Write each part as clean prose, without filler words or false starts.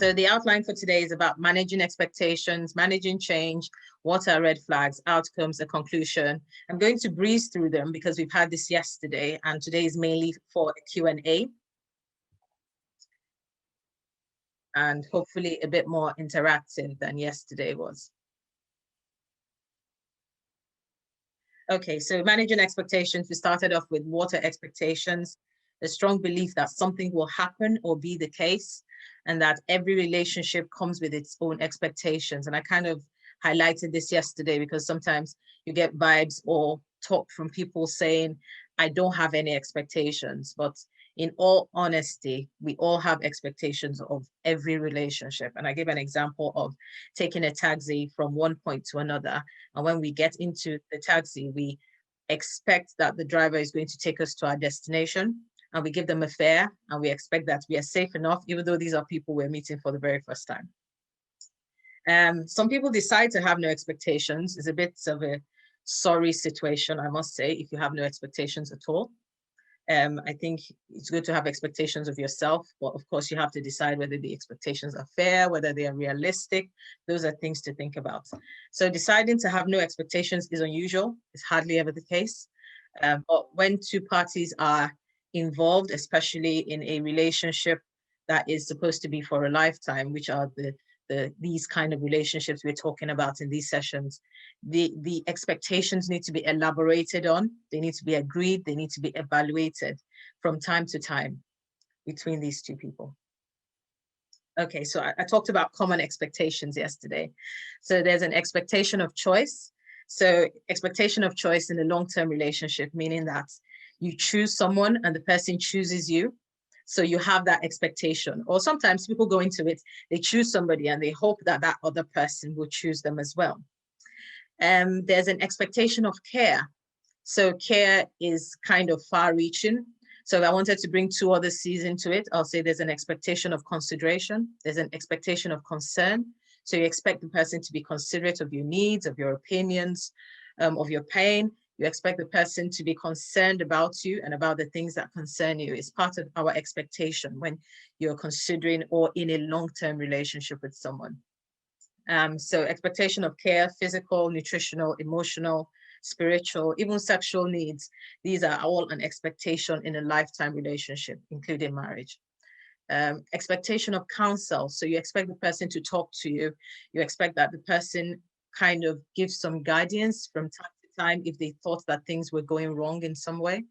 So the outline for today is about managing expectations, managing change, what are red flags, outcomes, a conclusion. I'm going to breeze through them because we've had this yesterday, and today is mainly for a Q&A. And hopefully a bit more interactive than yesterday was. Okay, so managing expectations, we started off with what are expectations, a strong belief that something will happen or be the case, and that every relationship comes with its own expectations. And I kind of highlighted this yesterday because sometimes you get vibes or talk from people saying, I don't have any expectations, but in all honesty, we all have expectations of every relationship. And I give an example of taking a taxi from one point to another. And when we get into the taxi, we expect that the driver is going to take us to our destination, and we give them a fare, and we expect that we are safe enough, even though these are people we're meeting for the very first time. Some people decide to have no expectations. It's a bit of a sorry situation, I must say, if you have no expectations at all. I think it's good to have expectations of yourself, but of course you have to decide whether the expectations are fair, whether they are realistic. Those are things to think about. So deciding to have no expectations is unusual. It's hardly ever the case. But when two parties are involved, especially in a relationship that is supposed to be for a lifetime, which are these kind of relationships we're talking about in these sessions, the expectations need to be elaborated on, they need to be agreed, they need to be evaluated from time to time between these two people. Okay, so I talked about common expectations yesterday. So there's an expectation of choice. So expectation of choice in a long-term relationship, meaning that you choose someone and the person chooses you. So you have that expectation. Or sometimes people go into it, they choose somebody and they hope that that other person will choose them as well. There's an expectation of care. So care is kind of far-reaching. So if I wanted to bring two other C's into it, I'll say there's an expectation of consideration. There's an expectation of concern. So you expect the person to be considerate of your needs, of your opinions, of your pain. You expect the person to be concerned about you and about the things that concern you. It's part of our expectation when you're considering or in a long-term relationship with someone. So expectation of care, physical, nutritional, emotional, spiritual, even sexual needs. These are all an expectation in a lifetime relationship, including marriage. Expectation of counsel. So you expect the person to talk to you. You expect that the person kind of gives some guidance from time to time if they thought that things were going wrong in some way.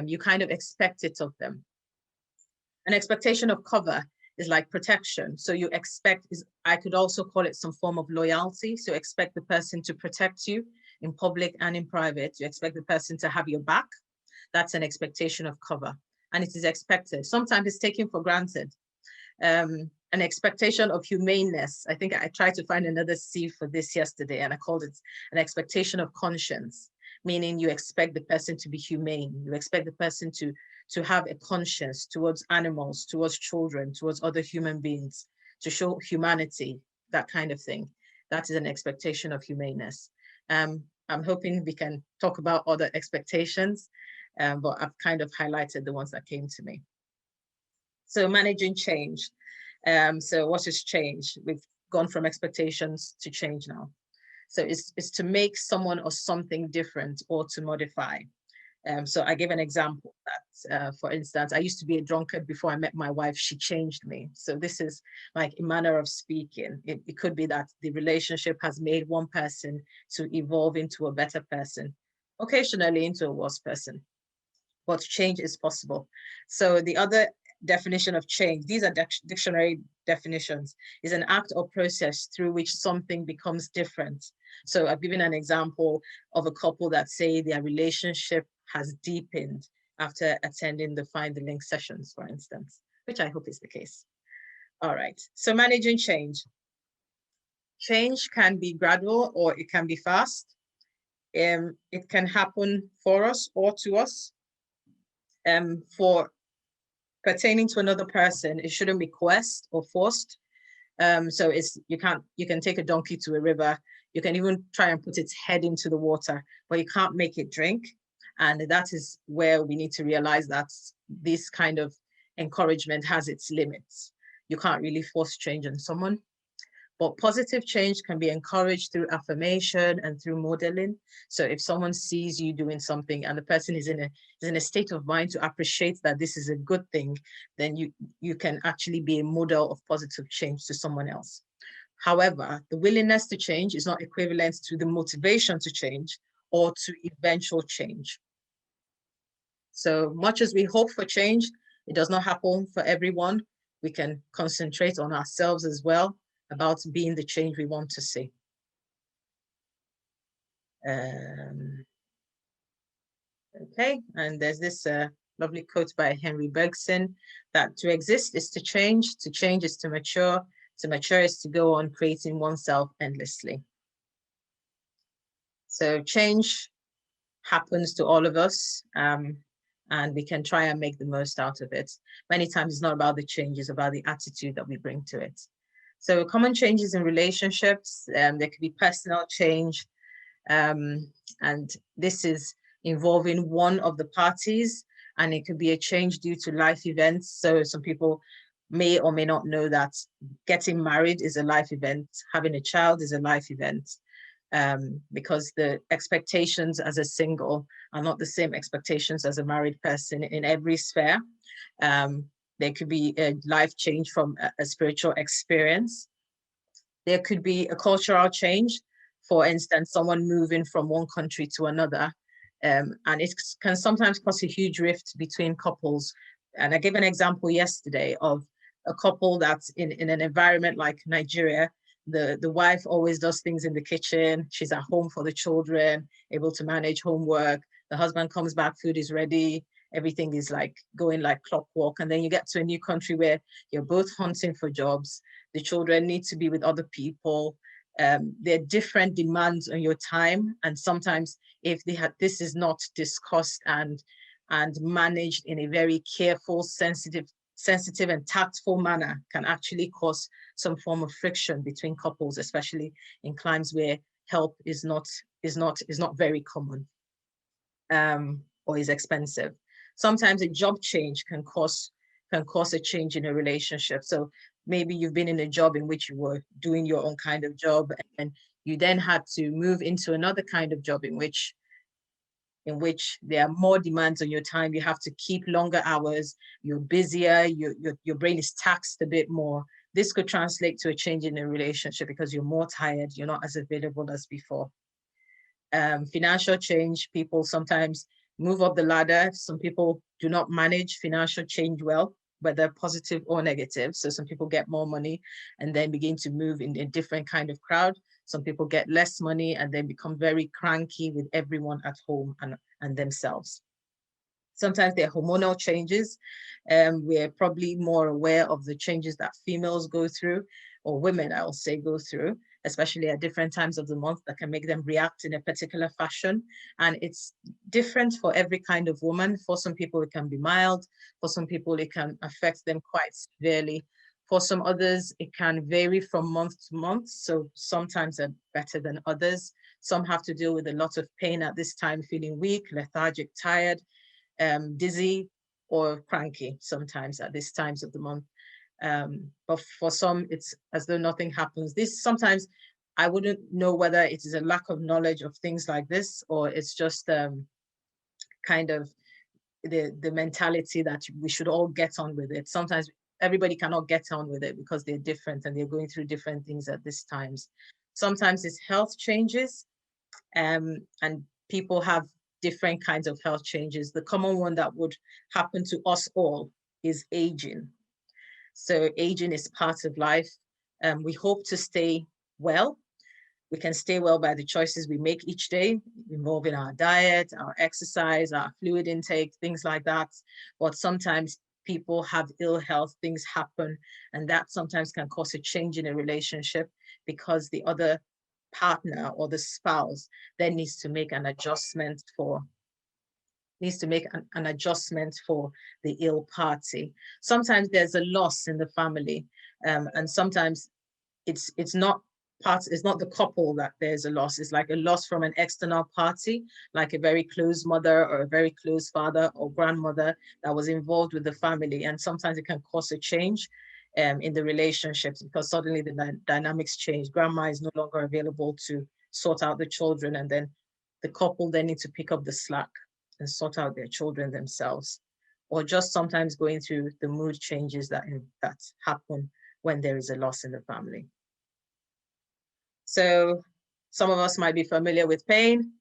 You kind of expect it of them. An expectation of cover is like protection. So you expect, I could also call it some form of loyalty. So expect the person to protect you in public and in private. You expect the person to have your back. That's an expectation of cover. And it is expected. Sometimes it's taken for granted. An expectation of humaneness. I think I tried to find another C for this yesterday, and I called it an expectation of conscience, meaning you expect the person to be humane. You expect the person to have a conscience towards animals, towards children, towards other human beings, to show humanity, that kind of thing. That is an expectation of humaneness. I'm hoping we can talk about other expectations, but I've kind of highlighted the ones that came to me. So managing change. So what is change? We've gone from expectations to change now. So it's to make someone or something different or to modify. So I gave an example that, for instance, I used to be a drunkard before I met my wife. She changed me. So this is like a manner of speaking. It could be that the relationship has made one person to evolve into a better person, occasionally into a worse person. But change is possible. So the other definition of change, these are dictionary definitions, is an act or process through which something becomes different. So I've given an example of a couple that say their relationship has deepened after attending the Find the Link sessions, for instance, which I hope is the case. All right, so managing change. Change can be gradual or it can be fast. It can happen for us or to us. For pertaining to another person, it shouldn't be coerced or forced. So you can take a donkey to a river. You can even try and put its head into the water, but you can't make it drink. And that is where we need to realize that this kind of encouragement has its limits. you can't really force change on someone. But positive change can be encouraged through affirmation and through modeling. So if someone sees you doing something and the person is in a state of mind to appreciate that this is a good thing, then you can actually be a model of positive change to someone else. However, the willingness to change is not equivalent to the motivation to change or to eventual change. So much as we hope for change, it does not happen for everyone. We can concentrate on ourselves as well, about being the change we want to see. Okay, and there's this lovely quote by Henry Bergson, that to exist is to change is to mature is to go on creating oneself endlessly. So change happens to all of us, and we can try and make the most out of it. Many times it's not about the change, it's about the attitude that we bring to it. So common changes in relationships, there could be personal change, and this is involving one of the parties, and it could be a change due to life events. So some people may or may not know that getting married is a life event, having a child is a life event, because the expectations as a single are not the same expectations as a married person in every sphere. There could be a life change from a spiritual experience. There could be a cultural change. For instance, someone moving from one country to another, and it can sometimes cause a huge rift between couples. And I gave an example yesterday of a couple that's in an environment like Nigeria. The wife always does things in the kitchen. She's at home for the children, able to manage homework. The husband comes back, food is ready. Everything is like going like clockwork. And then you get to a new country where you're both hunting for jobs. The children need to be with other people. There are different demands on your time. And sometimes if this is not discussed and managed in a very careful, sensitive and tactful manner, can actually cause some form of friction between couples, especially in climes where help is not very common, or is expensive. Sometimes a job change can cause a change in a relationship. So maybe you've been in a job in which you were doing your own kind of job, and you then had to move into another kind of job in which there are more demands on your time. You have to keep longer hours, you're busier, your brain is taxed a bit more. This could translate to a change in a relationship because you're more tired, you're not as available as before. Financial change, people sometimes move up the ladder. Some people do not manage financial change well, whether positive or negative. So some people get more money and then begin to move in a different kind of crowd. Some people get less money and then become very cranky with everyone at home and themselves. Sometimes there are hormonal changes. We're probably more aware of the changes that females go through, or women, I'll say, go through, especially at different times of the month, that can make them react in a particular fashion. And it's different for every kind of woman. For some people, it can be mild. For some people, it can affect them quite severely. For some others, it can vary from month to month. So sometimes they're better than others. Some have to deal with a lot of pain at this time, feeling weak, lethargic, tired, dizzy, or cranky sometimes at these times of the month. But for some, it's as though nothing happens. This sometimes I wouldn't know whether it is a lack of knowledge of things like this, or it's just kind of the mentality that we should all get on with it. Sometimes everybody cannot get on with it because they're different and they're going through different things at these times. Sometimes it's health changes, and people have different kinds of health changes. The common one that would happen to us all is aging. So aging is part of life. We hope to stay well. We can stay well by the choices we make each day, involving our diet, our exercise, our fluid intake, things like that. But sometimes people have ill health, things happen, and that sometimes can cause a change in a relationship because the other partner or the spouse then needs to make an adjustment for the ill party. Sometimes there's a loss in the family, and sometimes it's not the couple that there's a loss. It's like a loss from an external party, like a very close mother or a very close father or grandmother that was involved with the family. And sometimes it can cause a change. in the relationships, because suddenly the dynamics change. Grandma is no longer available to sort out the children, and then the couple then need to pick up the slack and sort out their children themselves, or just sometimes going through the mood changes that happen when there is a loss in the family. So some of us might be familiar with pain.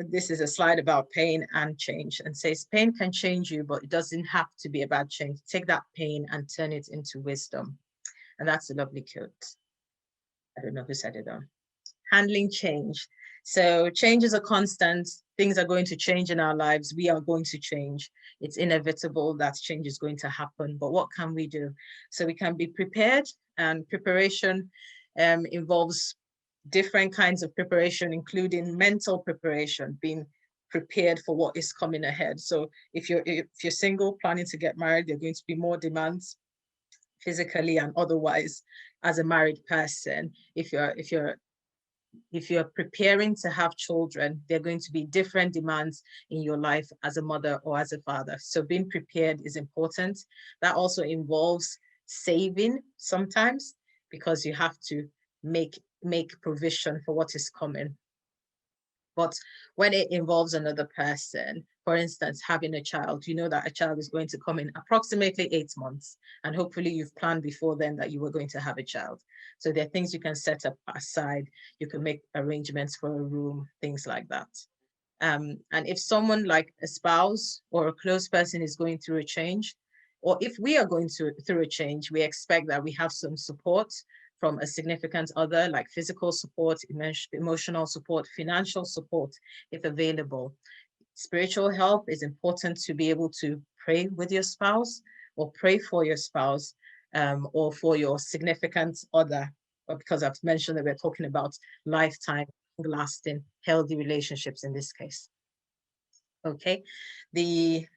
This is a slide about pain and change, and says pain can change you, but it doesn't have to be a bad change. Take that pain and turn it into wisdom. And that's a lovely quote. I don't know who said it though. Handling change. So change is a constant. Things are going to change in our lives. We are going to change. It's inevitable that change is going to happen. But what can we do? So we can be prepared, and preparation involves different kinds of preparation, including mental preparation, being prepared for what is coming ahead. So if you're single, planning to get married, there are going to be more demands physically and otherwise as a married person. If you're preparing to have children, there are going to be different demands in your life as a mother or as a father. So being prepared is important. That also involves saving sometimes, because you have to make provision for what is coming. But when it involves another person, for instance, having a child, you know that a child is going to come in approximately 8 months. And hopefully you've planned before then that you were going to have a child. So there are things you can set up aside. You can make arrangements for a room, things like that. And if someone like a spouse or a close person is going through a change, or if we are going through a change, we expect that we have some support from a significant other, like physical support, emotional support, financial support, if available. Spiritual help is important to be able to pray with your spouse or pray for your spouse, or for your significant other, because I've mentioned that we're talking about lifetime, lasting, healthy relationships in this case. Okay, the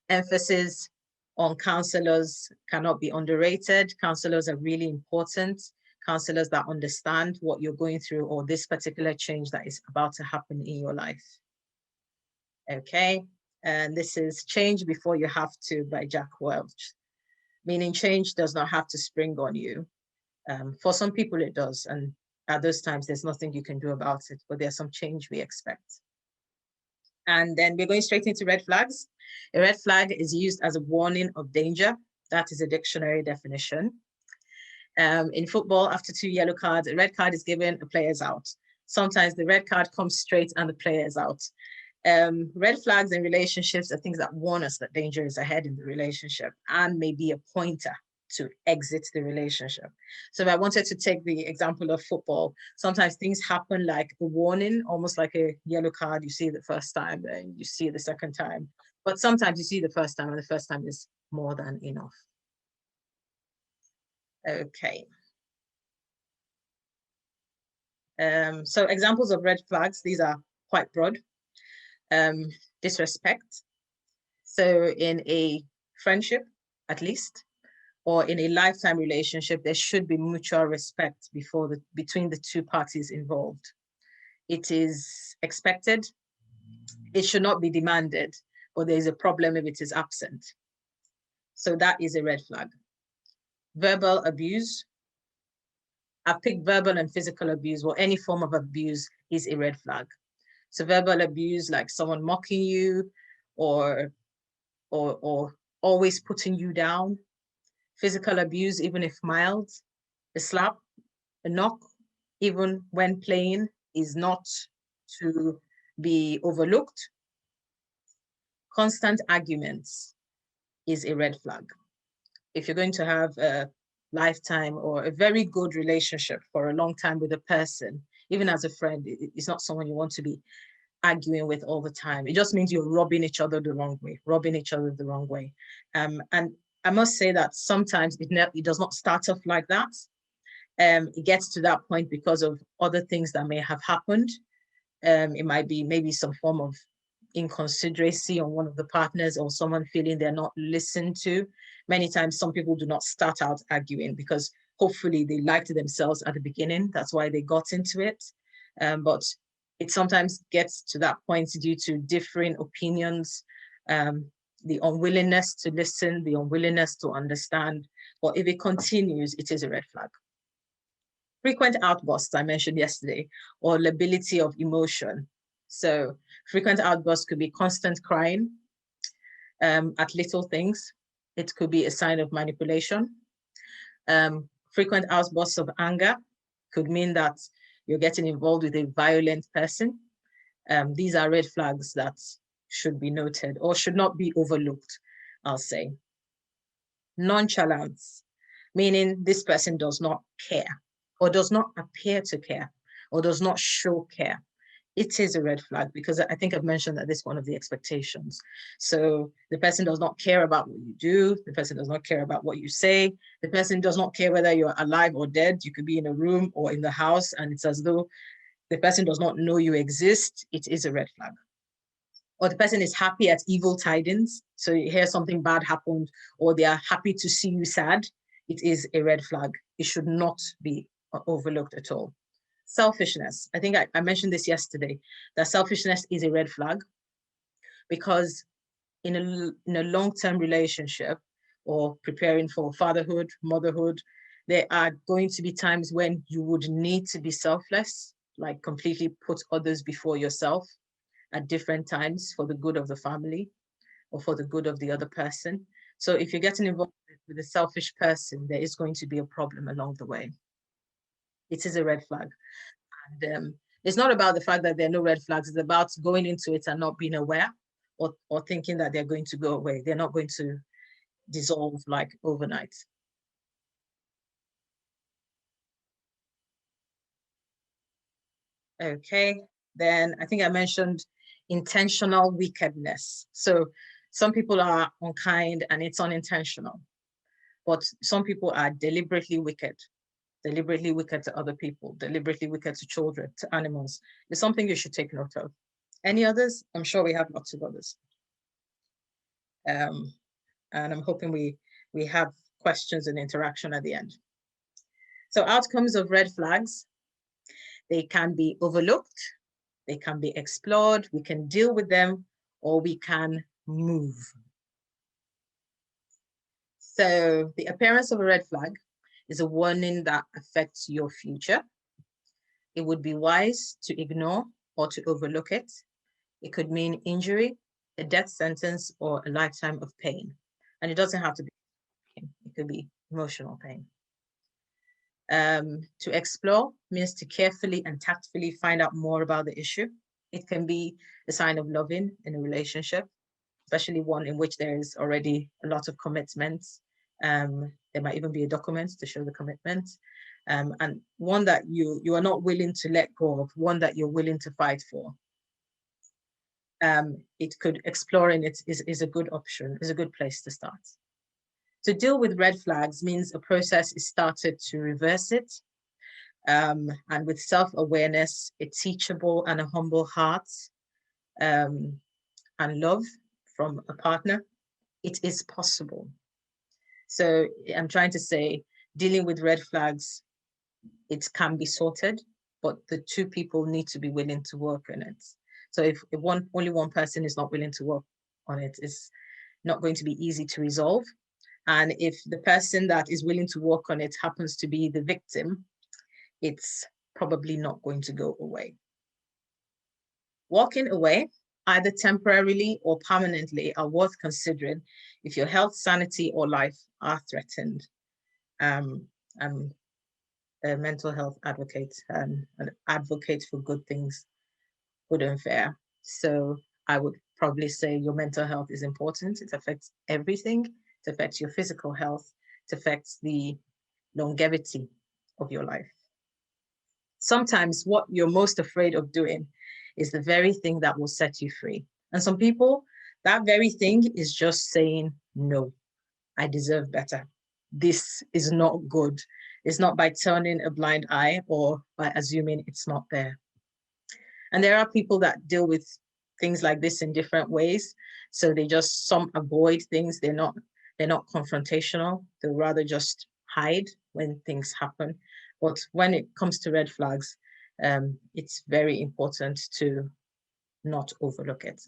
emphasis on counselors cannot be underrated. Counselors are really important. Counselors that understand what you're going through or this particular change that is about to happen in your life. Okay, and this is Change Before You Have to by Jack Welch, meaning change does not have to spring on you. For some people it does, and at those times there's nothing you can do about it, but there's some change we expect. And then we're going straight into red flags. A red flag is used as a warning of danger. That is a dictionary definition. In football, after 2 yellow cards, a red card is given, a player is out. Sometimes the red card comes straight and the player is out. Red flags in relationships are things that warn us that danger is ahead in the relationship and may be a pointer to exit the relationship. So if I wanted to take the example of football, sometimes things happen like a warning, almost like a yellow card. You see the first time, then you see the second time. But sometimes you see the first time, and the first time is more than enough. Okay. So examples of red flags, these are quite broad. Disrespect. So in a friendship, at least, or in a lifetime relationship, there should be mutual respect between the two parties involved. It is expected. It should not be demanded, but there is a problem if it is absent. So that is a red flag. Verbal abuse. I've picked verbal and physical abuse, or any form of abuse is a red flag. So verbal abuse, like someone mocking you or always putting you down. Physical abuse, even if mild. A slap, a knock, even when playing, is not to be overlooked. Constant arguments is a red flag. If you're going to have a lifetime or a very good relationship for a long time with a person, even as a friend, it's not someone you want to be arguing with all the time. It just means you're rubbing each other the wrong way. And I must say that sometimes it does not start off like that. It gets to that point because of other things that may have happened. It might be maybe some form of inconsideracy on one of the partners, or someone feeling they're not listened to. Many times some people do not start out arguing because hopefully they liked themselves at the beginning. That's why they got into it. But it sometimes gets to that point due to differing opinions, the unwillingness to listen, the unwillingness to understand. or if it continues, it is a red flag. Frequent outbursts I mentioned yesterday, or lability of emotion. So frequent outbursts could be constant crying at little things. It could be a sign of manipulation. Frequent outbursts of anger could mean that you're getting involved with a violent person. These are red flags that should be noted or should not be overlooked, I'll say. Nonchalance, meaning this person does not care or does not appear to care or does not show care. It is a red flag because I think I've mentioned that this is one of the expectations. So the person does not care about what you do. The person does not care about what you say. The person does not care whether you're alive or dead. You could be in a room or in the house, and it's as though the person does not know you exist. It is a red flag. Or the person is happy at evil tidings. So you hear something bad happened, or they are happy to see you sad. It is a red flag. It should not be overlooked at all. Selfishness. I think I mentioned this yesterday, that selfishness is a red flag because in a long-term relationship or preparing for fatherhood, motherhood, there are going to be times when you would need to be selfless, like completely put others before yourself at different times for the good of the family or for the good of the other person. So if you're getting involved with a selfish person, there is going to be a problem along the way. It is a red flag. And it's not about the fact that there are no red flags. It's about going into it and not being aware or thinking that they're going to go away. They're not going to dissolve like overnight. Okay, then I think I mentioned intentional wickedness. So some people are unkind and it's unintentional, but some people are deliberately wicked to other people, deliberately wicked to children, to animals. It's something you should take note of. Any others? I'm sure we have lots of others. And I'm hoping we have questions and interaction at the end. So outcomes of red flags, they can be overlooked, they can be explored, we can deal with them, or we can move. So the appearance of a red flag is a warning that affects your future. It would be wise to ignore or to overlook it. It could mean injury, a death sentence, or a lifetime of pain. And it doesn't have to be pain. It could be emotional pain. To explore means to carefully and tactfully find out more about the issue. It can be a sign of loving in a relationship, especially one in which there is already a lot of commitment. There might even be a document to show the commitment. And one that you are not willing to let go of, one that you're willing to fight for. Exploring it is a good option, is a good place to start. To deal with red flags means a process is started to reverse it. And with self-awareness, a teachable and a humble heart, and love from a partner, it is possible. So I'm trying to say, dealing with red flags, it can be sorted, but the two people need to be willing to work on it. So if only one person is not willing to work on it, it's not going to be easy to resolve. And if the person that is willing to work on it happens to be the victim, it's probably not going to go away. Walking away, either temporarily or permanently, are worth considering if your health, sanity, or life are threatened. I'm a mental health advocate, an advocate for good things, good and fair. So I would probably say your mental health is important. It affects everything. It affects your physical health. It affects the longevity of your life. Sometimes what you're most afraid of doing is the very thing that will set you free. And some people, that very thing is just saying, no, I deserve better. This is not good. It's not by turning a blind eye or by assuming it's not there. And there are people that deal with things like this in different ways. So some avoid things. They're not confrontational. They'll rather just hide when things happen. But when it comes to red flags, it's very important to not overlook it.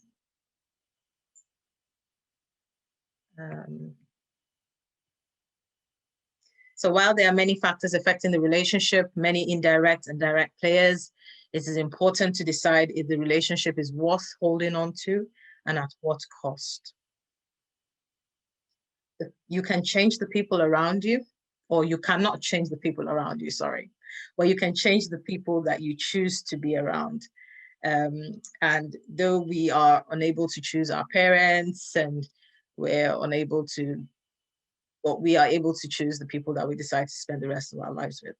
So while there are many factors affecting the relationship, many indirect and direct players, it is important to decide if the relationship is worth holding on to and at what cost. You can change the people around you, or you cannot change the people around you, sorry. But you can change the people that you choose to be around. And though we are unable to choose our parents and we're unable to, but we are able to choose the people that we decide to spend the rest of our lives with.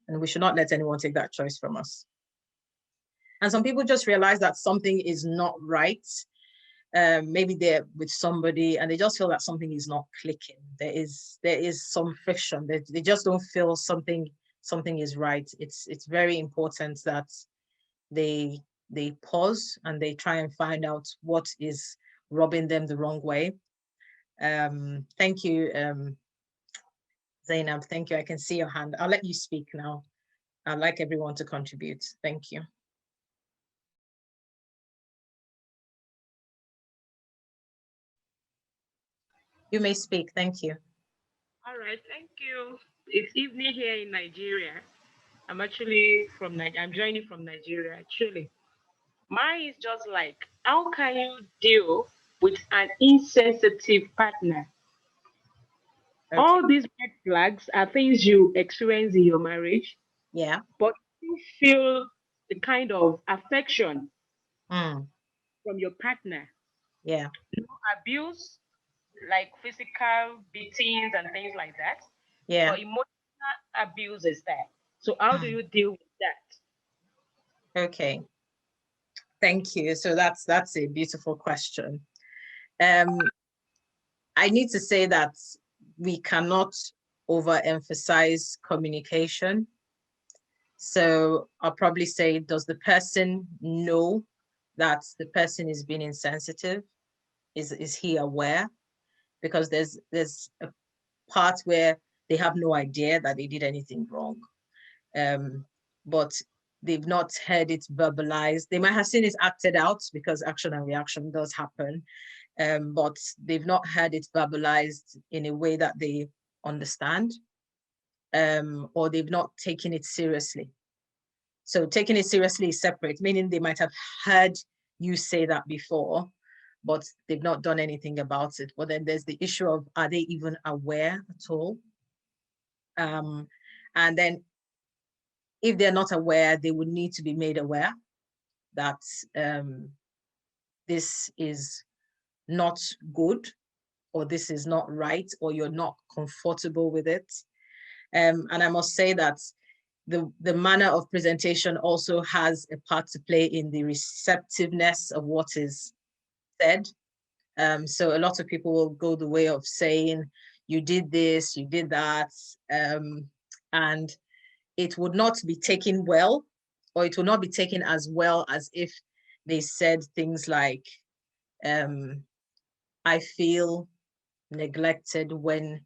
And we should not let anyone take that choice from us. And some people just realize that something is not right. Maybe they're with somebody and they just feel that something is not clicking. There is some friction. They just don't feel something is right. It's very important that they pause and they try and find out what is rubbing them the wrong way. Thank you, Zainab. Thank you. I can see your hand. I'll let you speak now. I'd like everyone to contribute. Thank you. You may speak. Thank you. All right, thank you. It's evening here in Nigeria. I'm actually from Nigeria. I'm joining from Nigeria, actually. Mine is just like, how can you deal with an insensitive partner? Okay. All these red flags are things you experience in your marriage, Yeah. but you feel the kind of affection Mm. from your partner. Yeah. No abuse, like physical beatings and things like that, Yeah. but emotional abuse is there. So how do Mm. you deal with that? Okay. Thank you. So that's a beautiful question. I need to say that we cannot overemphasize communication. So I'll probably say, does the person know that the person is being insensitive? Is he aware? Because there's a part where they have no idea that they did anything wrong. But they've not heard it verbalized. They might have seen it acted out because action and reaction does happen. But they've not heard it verbalized in a way that they understand, or they've not taken it seriously. So taking it seriously is separate, meaning they might have heard you say that before, but they've not done anything about it. But then there's the issue of, are they even aware at all? And then if they're not aware, they would need to be made aware that this is not good, or this is not right, or you're not comfortable with it. And I must say that the manner of presentation also has a part to play in the receptiveness of what is said. So a lot of people will go the way of saying, you did this, you did that, and it would not be taken well, or it will not be taken as well as if they said things like, I feel neglected when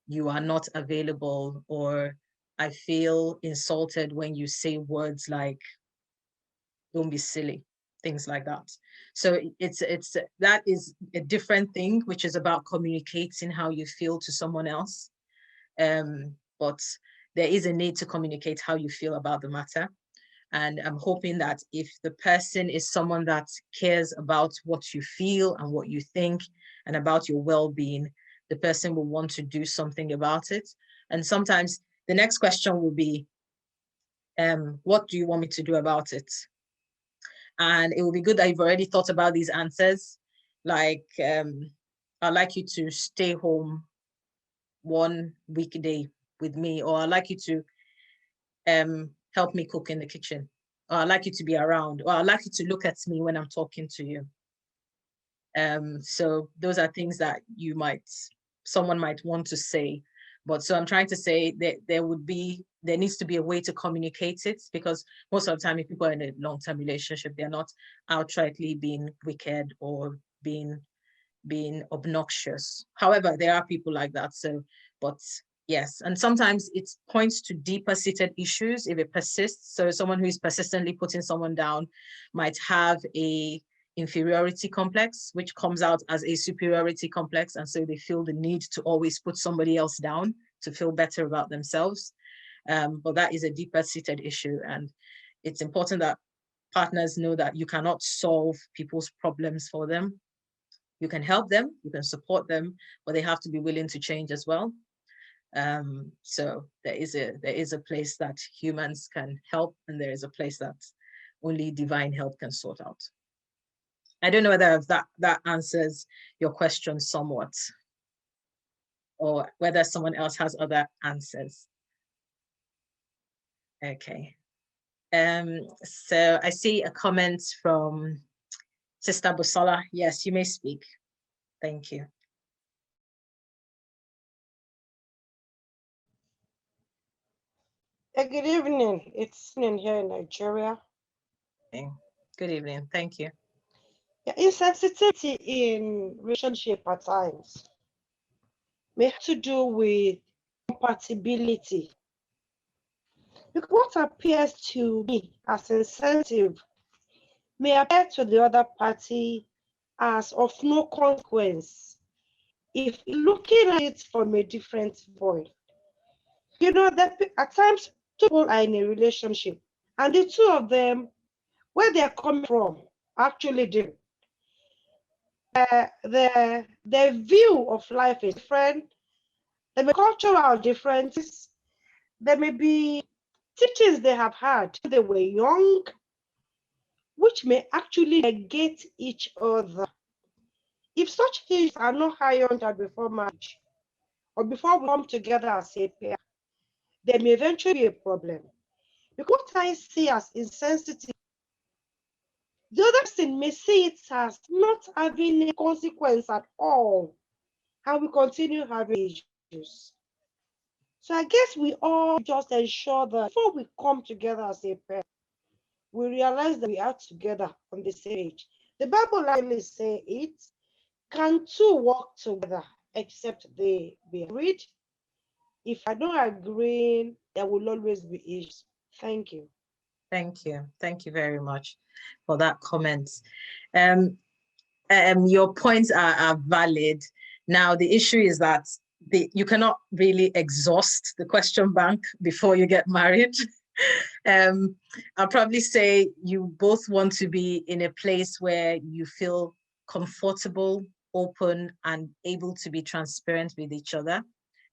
you are not available, or I feel insulted when you say words like, don't be silly, things like that. So it's that is a different thing, which is about communicating how you feel to someone else. But there is a need to communicate how you feel about the matter. And I'm hoping that if the person is someone that cares about what you feel and what you think and about your well-being, the person will want to do something about it. And sometimes the next question will be, what do you want me to do about it? And it will be good that you've already thought about these answers. Like, I'd like you to stay home one weekday with me, or I'd like you to help me cook in the kitchen, or I'd like you to be around, or I'd like you to look at me when I'm talking to you. So those are things that someone might want to say. But so I'm trying to say that there needs to be a way to communicate it, because most of the time if people are in a long-term relationship, they're not outrightly being wicked or being obnoxious. However, there are people like that. So, but yes, and sometimes it points to deeper seated issues if it persists. So someone who is persistently putting someone down might have a inferiority complex, which comes out as a superiority complex. And so they feel the need to always put somebody else down to feel better about themselves. But that is a deeper seated issue. And it's important that partners know that you cannot solve people's problems for them. You can help them, you can support them, but they have to be willing to change as well. So there is a place that humans can help, and there is a place that only divine help can sort out. I don't know whether that answers your question somewhat, or whether someone else has other answers. Okay. So I see a comment from Sister Busola. Yes, you may speak. Thank you. Good evening. It's evening here in Nigeria. Okay. Good evening. Thank you. Yeah, insensitivity in relationship at times may have to do with compatibility. Because what appears to me as insensitive may appear to the other party as of no consequence if looking at it from a different point. You know that at times two people are in a relationship and the two of them, where they're coming from, actually different. Their view of life is different. There may be cultural differences. There may be teachings they have had when they were young, which may actually negate each other. If such things are not ironed before marriage or before we come together as a pair, there may eventually be a problem. Because what I see as insensitive, the other person may see it as not having a consequence at all, and we continue having issues. So I guess we all just ensure that before we come together as a pair, we realize that we are together on the same page. The Bible actually says it, can two walk together except they be agreed? If I don't agree, there will always be issues. Thank you. Thank you. Thank you very much for that comment. Your points are valid. Now, the issue is that you cannot really exhaust the question bank before you get married. I'll probably say you both want to be in a place where you feel comfortable, open, and able to be transparent with each other,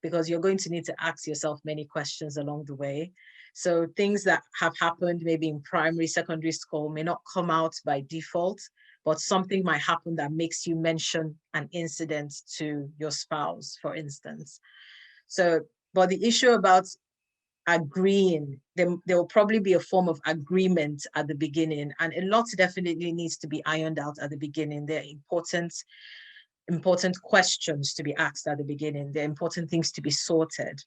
because you're going to need to ask yourself many questions along the way. So things that have happened maybe in primary, secondary school may not come out by default, but something might happen that makes you mention an incident to your spouse, for instance. So, but the issue about agreeing, there will probably be a form of agreement at the beginning, and a lot definitely needs to be ironed out at the beginning. There are important questions to be asked at the beginning. There are important things to be sorted.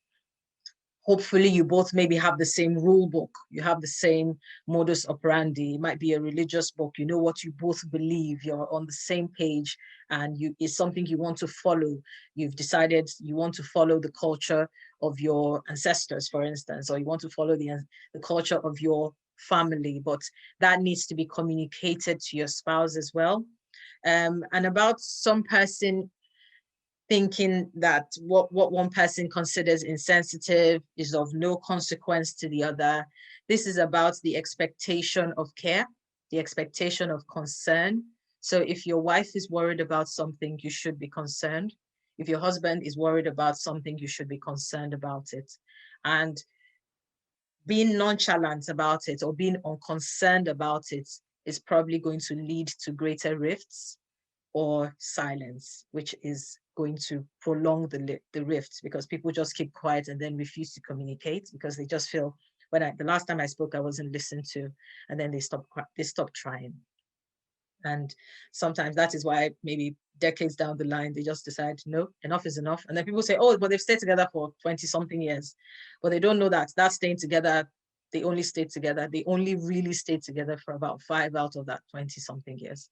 Hopefully you both maybe have the same rule book, you have the same modus operandi. It might be a religious book, you know what you both believe, you're on the same page, and it's something you want to follow. You've decided you want to follow the culture of your ancestors, for instance, or you want to follow the culture of your family, but that needs to be communicated to your spouse as well. And about some person thinking that what one person considers insensitive is of no consequence to the other. This is about the expectation of care, the expectation of concern. So if your wife is worried about something, you should be concerned. If your husband is worried about something, you should be concerned about it. And being nonchalant about it or being unconcerned about it is probably going to lead to greater rifts or silence, which is going to prolong the rifts, because people just keep quiet and then refuse to communicate because they just feel, the last time I spoke, I wasn't listened to, and then they stop trying. And sometimes that is why maybe decades down the line, they just decide, no, enough is enough. And then people say, oh, but they've stayed together for 20 something years. But they don't know that staying together, they only stayed together. They only really stayed together for about 5 out of that 20 something years.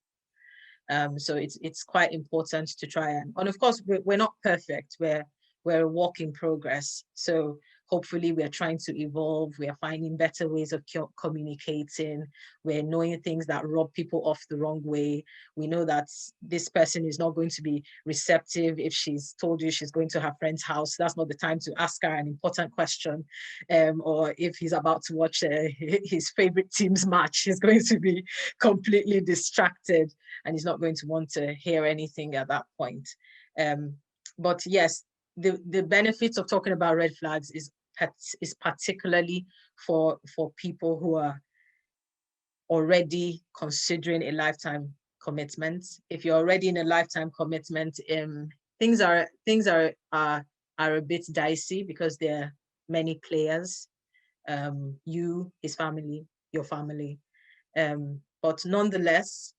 So it's quite important to try and of course, we're not perfect. We're a work in progress. So hopefully we're trying to evolve. We are finding better ways of communicating. We're knowing things that rub people off the wrong way. We know that this person is not going to be receptive if she's told you she's going to her friend's house. That's not the time to ask her an important question. Or if he's about to watch his favorite team's match, he's going to be completely distracted and he's not going to want to hear anything at that point. But yes, the benefits of talking about red flags is particularly for people who are already considering a lifetime commitment. If you're already in a lifetime commitment, things are a bit dicey because there are many players. You, his family, your family, but nonetheless,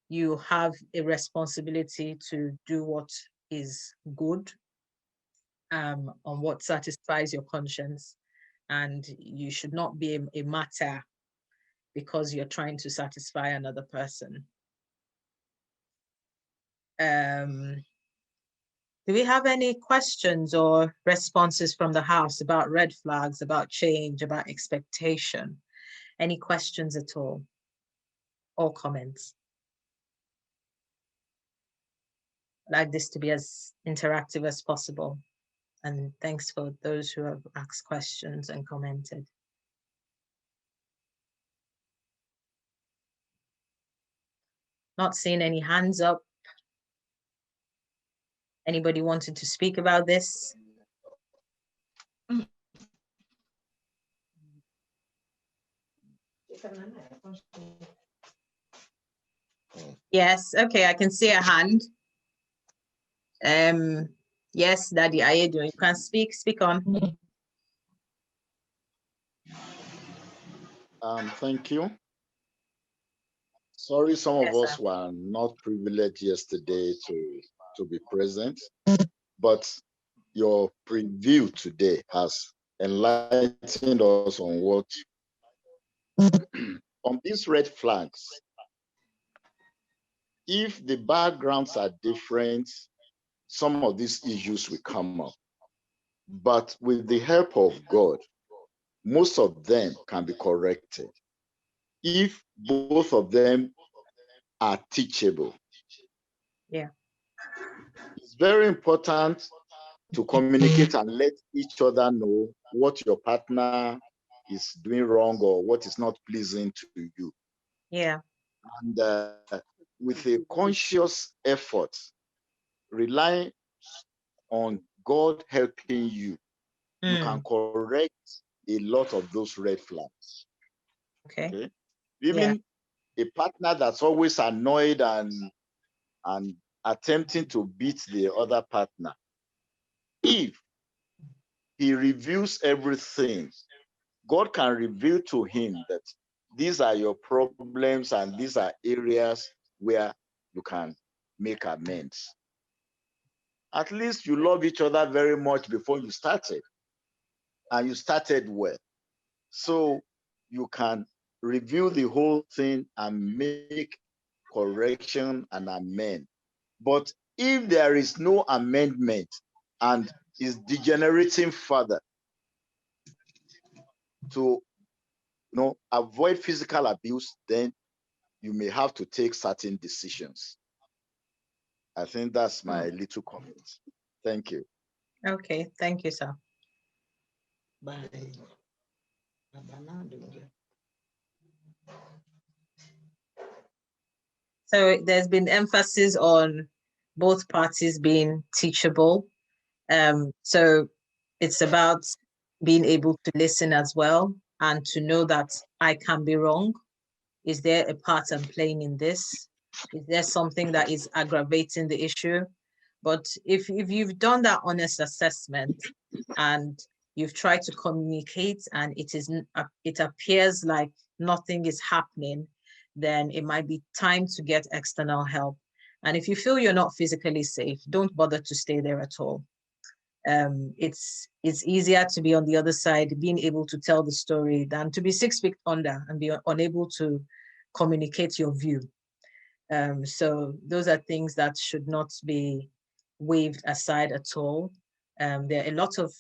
you have a responsibility to do what is good, on what satisfies your conscience, and you should not be a martyr because you're trying to satisfy another person. Do we have any questions or responses from the house about red flags, about change, about expectation? Any questions at all or comments? I'd like this to be as interactive as possible. And thanks for those who have asked questions and commented. Not seeing any hands up. Anybody wanted to speak about this? Yes, okay, I can see a hand. Yes, Daddy Ayedo, you can speak on. Thank you. Sorry, some of Yes, us sir. were not privileged yesterday to be present, but your preview today has enlightened us on what on these red flags. If the backgrounds are different, some of these issues will come up. But with the help of God, most of them can be corrected if both of them are teachable. Yeah. It's very important to communicate and let each other know what your partner is doing wrong or what is not pleasing to you. Yeah. And with a conscious effort, rely on God helping you, you can correct a lot of those red flags. Okay. Even a partner that's always annoyed and attempting to beat the other partner, if he reviews everything, God can reveal to him that these are your problems and these are areas where you can make amends. At least you love each other very much before you started, and you started well. So you can review the whole thing and make correction and amend. But if there is no amendment and is degenerating further, to avoid physical abuse, then you may have to take certain decisions. I think that's my little comment. Thank you. Okay, thank you, sir. So there's been emphasis on both parties being teachable. So it's about being able to listen as well and to know that I can be wrong. Is there a part I'm playing in this? Is there something that is aggravating the issue? But if you've done that honest assessment and you've tried to communicate and it appears like nothing is happening, then it might be time to get external help. And if you feel you're not physically safe, don't bother to stay there at all. It's easier to be on the other side, being able to tell the story, than to be 6 feet under and be unable to communicate your view. So those are things that should not be waved aside at all. There are a lot of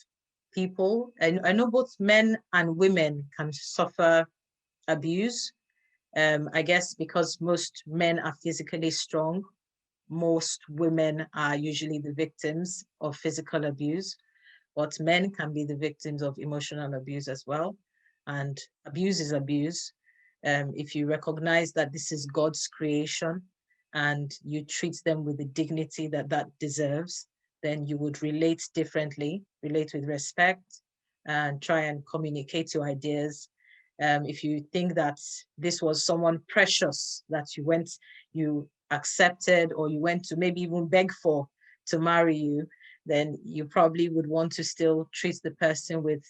people. And I know both men and women can suffer abuse. I guess because most men are physically strong, most women are usually the victims of physical abuse, but men can be the victims of emotional abuse as well. And abuse is abuse. If you recognize that this is God's creation and you treat them with the dignity that that deserves, then you would relate differently, relate with respect, and try and communicate your ideas. If you think that this was someone precious that you accepted, or you went to maybe even beg for to marry you, then you probably would want to still treat the person with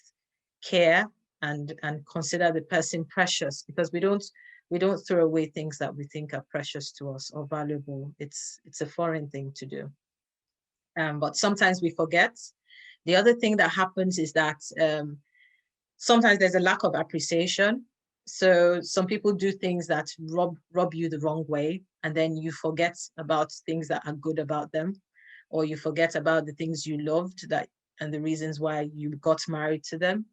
care and consider the person precious, because we don't throw away things that we think are precious to us or valuable. It's a foreign thing to do. But sometimes we forget. The other thing that happens is that sometimes there's a lack of appreciation. So some people do things that rub you the wrong way, and then you forget about things that are good about them, or you forget about the things you loved that and the reasons why you got married to them.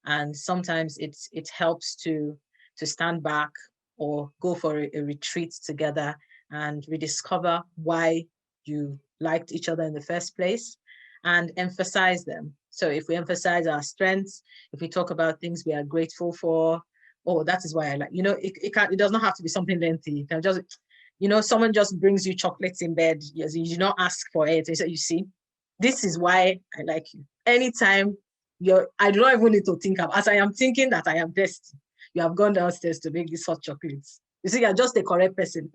And sometimes it helps to stand back or go for a retreat together and rediscover why you liked each other in the first place and emphasize them. So if we emphasize our strengths, if we talk about things we are grateful for, oh, that is why I like, it does not have to be something lengthy. You can just, someone just brings you chocolates in bed. Yes, you do not ask for it. So you see, this is why I like you. Anytime I do not even need to think of, as I am thinking that I am thirsty, you have gone downstairs to make these hot chocolates. You see, you're just the correct person.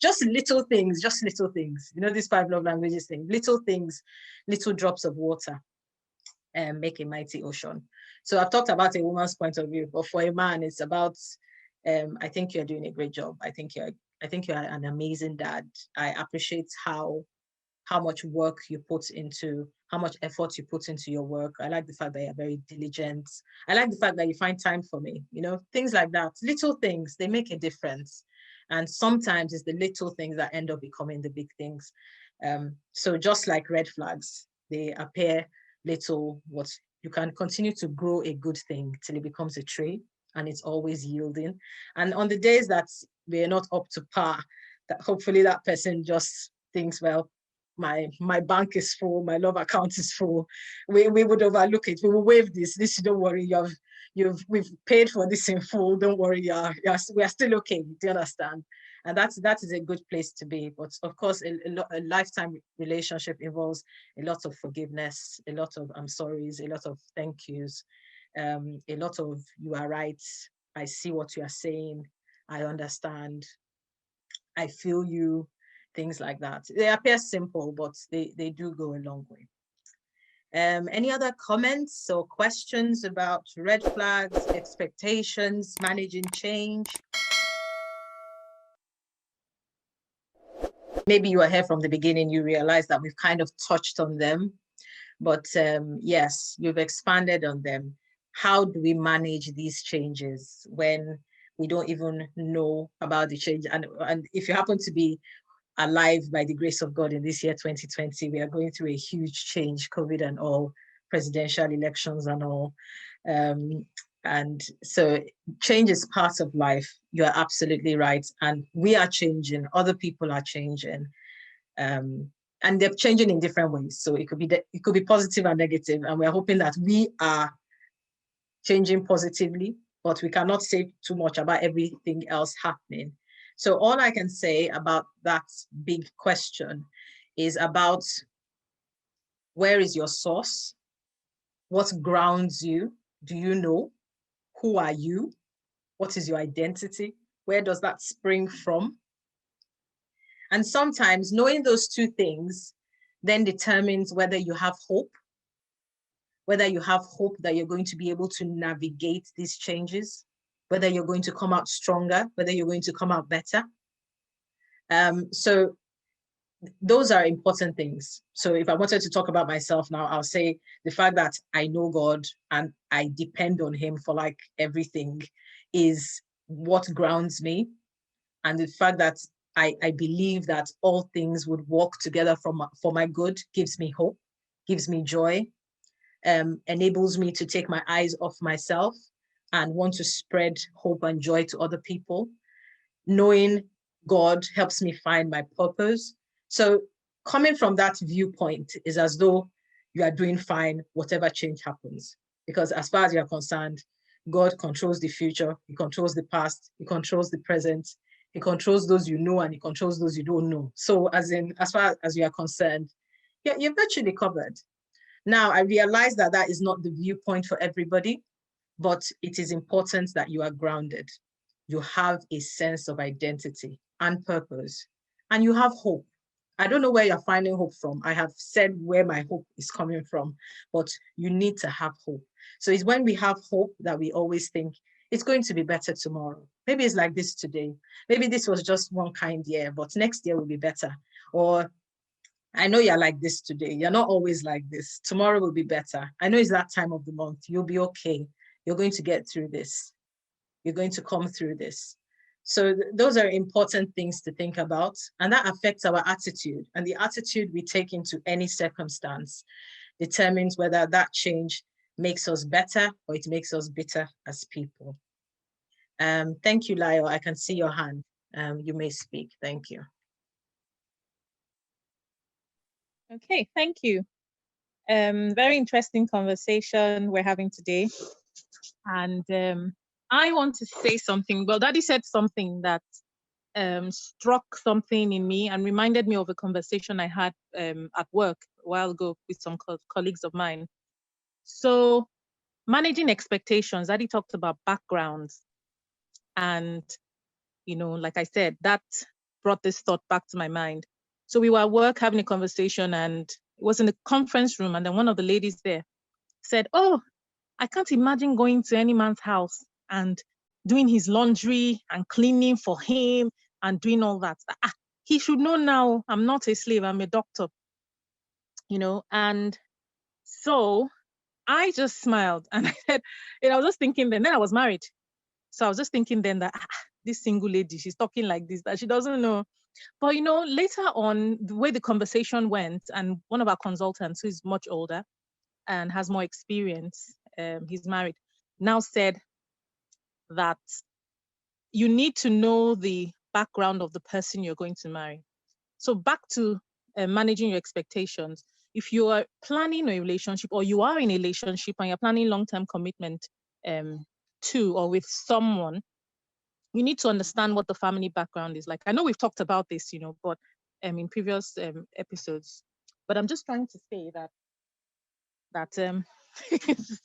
Just little things, these 5 love languages thing, little things, little drops of water and make a mighty ocean. So I've talked about a woman's point of view, but for a man, it's about, I think you're doing a great job. I think you're an amazing dad. I appreciate how much work you put into, how much effort you put into your work. I like the fact that you're very diligent. I like the fact that you find time for me, things like that. Little things, they make a difference. And sometimes it's the little things that end up becoming the big things. So just like red flags, they appear little, you can continue to grow a good thing till it becomes a tree, and it's always yielding. And on the days that we're not up to par, that hopefully that person just thinks, well, my bank is full, my love account is full. We would overlook it. We will waive this. Don't worry, we've paid for this in full. Don't worry, we are still okay. Do you understand? And that is a good place to be. But of course, a lifetime relationship involves a lot of forgiveness, a lot of I'm sorry's, a lot of thank yous, a lot of you are right. I see what you are saying. I understand. I feel you. Things like that. They appear simple, but they do go a long way. Any other comments or questions about red flags, expectations, managing change? Maybe you were here from the beginning, you realize that we've kind of touched on them, but yes, you've expanded on them. How do we manage these changes when we don't even know about the change? And if you happen to be alive by the grace of God in this year 2020, we are going through a huge change, COVID and all, presidential elections and all. And so change is part of life. You're absolutely right. And we are changing, other people are changing. And they're changing in different ways. So it could be positive and negative. And we're hoping that we are changing positively, but we cannot say too much about everything else happening. So all I can say about that big question is about where is your source? What grounds you? Do you know? Who are you? What is your identity? Where does that spring from? And sometimes knowing those two things then determines whether you have hope, whether you have hope that you're going to be able to navigate these changes, whether you're going to come out stronger, whether you're going to come out better. So those are important things. So if I wanted to talk about myself now, I'll say the fact that I know God and I depend on him for like everything is what grounds me. And the fact that I believe that all things would work together for my good gives me hope, gives me joy. enables me to take my eyes off myself and want to spread hope and joy to other people. Knowing God helps me find my purpose. So coming from that viewpoint is as though you are doing fine, whatever change happens. Because as far as you're concerned, God controls the future, he controls the past, he controls the present, he controls those you know, and he controls those you don't know. So as far as you are concerned, you're virtually covered. Now, I realize that that is not the viewpoint for everybody, but it is important that you are grounded. You have a sense of identity and purpose, and you have hope. I don't know where you're finding hope from. I have said where my hope is coming from, but you need to have hope. So it's when we have hope that we always think it's going to be better tomorrow. Maybe it's like this today. Maybe this was just one kind year, but next year will be better. Or I know you're like this today. You're not always like this. Tomorrow will be better. I know it's that time of the month. You'll be okay. You're going to get through this. You're going to come through this. So those are important things to think about. And that affects our attitude. And the attitude we take into any circumstance determines whether that change makes us better or it makes us bitter as people. Thank you, Lyle. I can see your hand. You may speak. Thank you. Okay, thank you. Very interesting conversation we're having today. And I want to say something. Well, Daddy said something that struck something in me and reminded me of a conversation I had at work a while ago with some colleagues of mine. So managing expectations, Daddy talked about backgrounds. And, you know, like I said, that brought this thought back to my mind. So we were at work having a conversation, and it was in the conference room. And then one of the ladies there said, "Oh, I can't imagine going to any man's house and doing his laundry and cleaning for him and doing all that. He should know now I'm not a slave, I'm a doctor." You know, and so I just smiled and I said, I was just thinking then I was married. So I was just thinking then that this single lady, she's talking like this, that she doesn't know. But, you know, later on, the way the conversation went, and one of our consultants, who is much older and has more experience, he's married, now said that you need to know the background of the person you're going to marry. So back to managing your expectations. If you are planning a relationship, or you are in a relationship and you're planning long-term commitment to or with someone, you need to understand what the family background is like. I know we've talked about this, you know, but in previous episodes. But I'm just trying to say that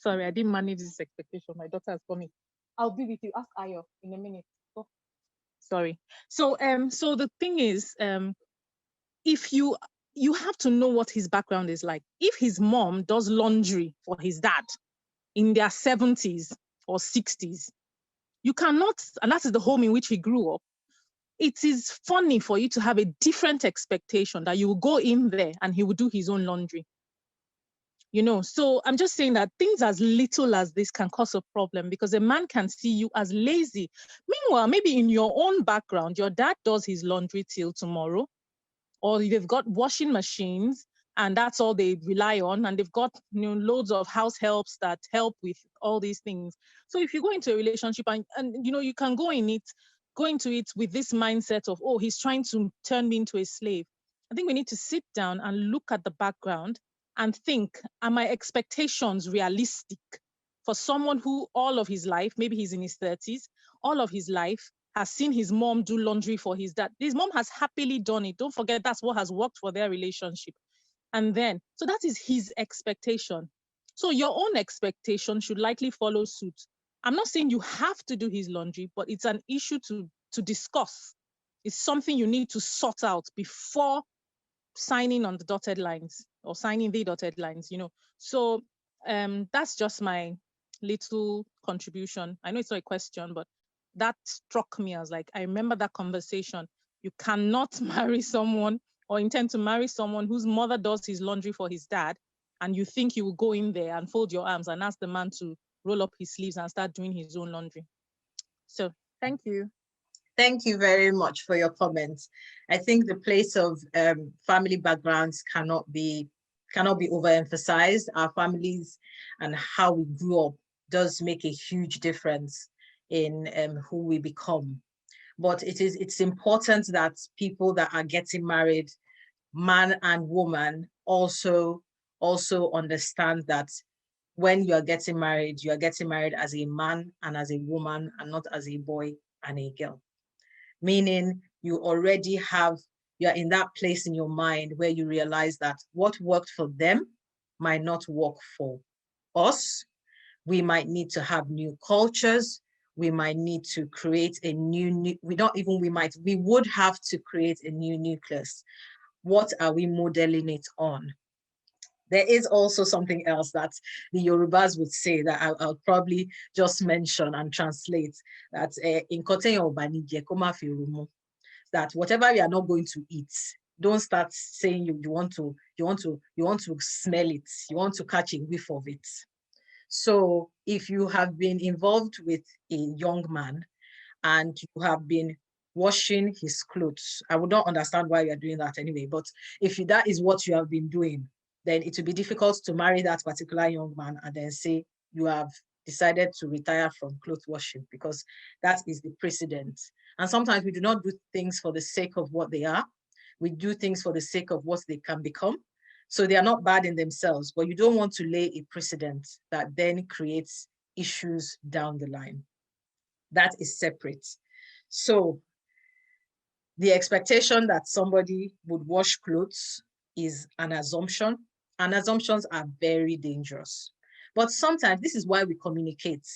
sorry, I didn't manage this expectation. My daughter has coming. I'll be with you. Ask Ayo in a minute. Oh, sorry. So so the thing is, if you have to know what his background is like. If his mom does laundry for his dad in their 70s or 60s, you cannot, and that is the home in which he grew up. It is funny for you to have a different expectation that you will go in there and he will do his own laundry. You know, so I'm just saying that things as little as this can cause a problem, because a man can see you as lazy. Meanwhile, maybe in your own background, your dad does his laundry till tomorrow, or they've got washing machines and that's all they rely on, and they've got, you know, loads of house helps that help with all these things. So if you go into a relationship and you know, you can go into it with this mindset of, oh, he's trying to turn me into a slave. I think we need to sit down and look at the background and think, are my expectations realistic for someone who all of his life, maybe he's in his 30s, all of his life has seen his mom do laundry for his dad. His mom has happily done it. Don't forget, that's what has worked for their relationship. And then, so that is his expectation. So your own expectation should likely follow suit. I'm not saying you have to do his laundry, but it's an issue to discuss. It's something you need to sort out before signing on the dotted lines, or signing the dotted lines, you know. So that's just my little contribution. I know it's not a question, but that struck me. I was like, I remember that conversation. You cannot marry someone or intend to marry someone whose mother does his laundry for his dad, and you think you will go in there and fold your arms and ask the man to roll up his sleeves and start doing his own laundry. So thank you. Thank you very much for your comments. I think the place of family backgrounds cannot be cannot be overemphasized. Our families and how we grew up does make a huge difference in who we become. But it's important that people that are getting married, man and woman, also understand that when you are getting married as a man and as a woman, and not as a boy and a girl. Meaning you're in that place in your mind where you realize that what worked for them might not work for us. We might need to have new cultures. We might need to create a we would have to create a new nucleus. What are we modeling it on? There is also something else that the Yorubas would say that I'll probably just mention and translate, that in that whatever you are not going to eat, don't start saying you want to smell it, you want to catch a whiff of it. So if you have been involved with a young man and you have been washing his clothes, I would not understand why you're doing that anyway, but if that is what you have been doing, then it will be difficult to marry that particular young man and then say you have decided to retire from clothes washing, because that is the precedent. And sometimes we do not do things for the sake of what they are. We do things for the sake of what they can become. So they are not bad in themselves, but you don't want to lay a precedent that then creates issues down the line. That is separate. So the expectation that somebody would wash clothes is an assumption, and assumptions are very dangerous. But sometimes this is why we communicate.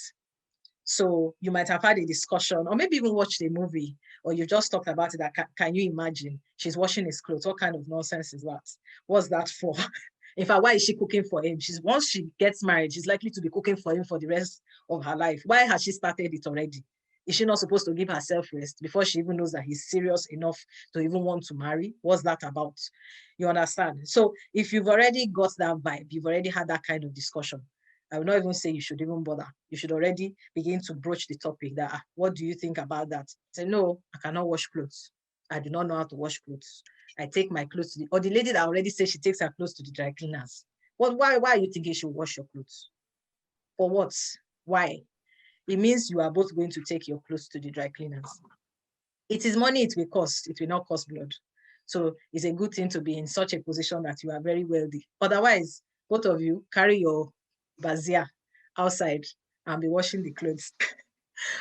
So you might have had a discussion, or maybe even watched a movie, or you just talked about it. That can you imagine? She's washing his clothes. What kind of nonsense is that? What's that for? In fact, why is she cooking for him? Once she gets married, she's likely to be cooking for him for the rest of her life. Why has she started it already? Is she not supposed to give herself rest before she even knows that he's serious enough to even want to marry? What's that about? You understand? So if you've already got that vibe, you've already had that kind of discussion, I will not even say you should even bother. You should already begin to broach the topic that, what do you think about that? Say, no, I cannot wash clothes. I do not know how to wash clothes. I take my clothes or the lady that already said she takes her clothes to the dry cleaners. Well, why are you thinking you should wash your clothes? For what? Why? It means you are both going to take your clothes to the dry cleaners. It is money it will cost. It will not cost blood. So it's a good thing to be in such a position that you are very wealthy. Otherwise, both of you carry your bazia outside and be washing the clothes.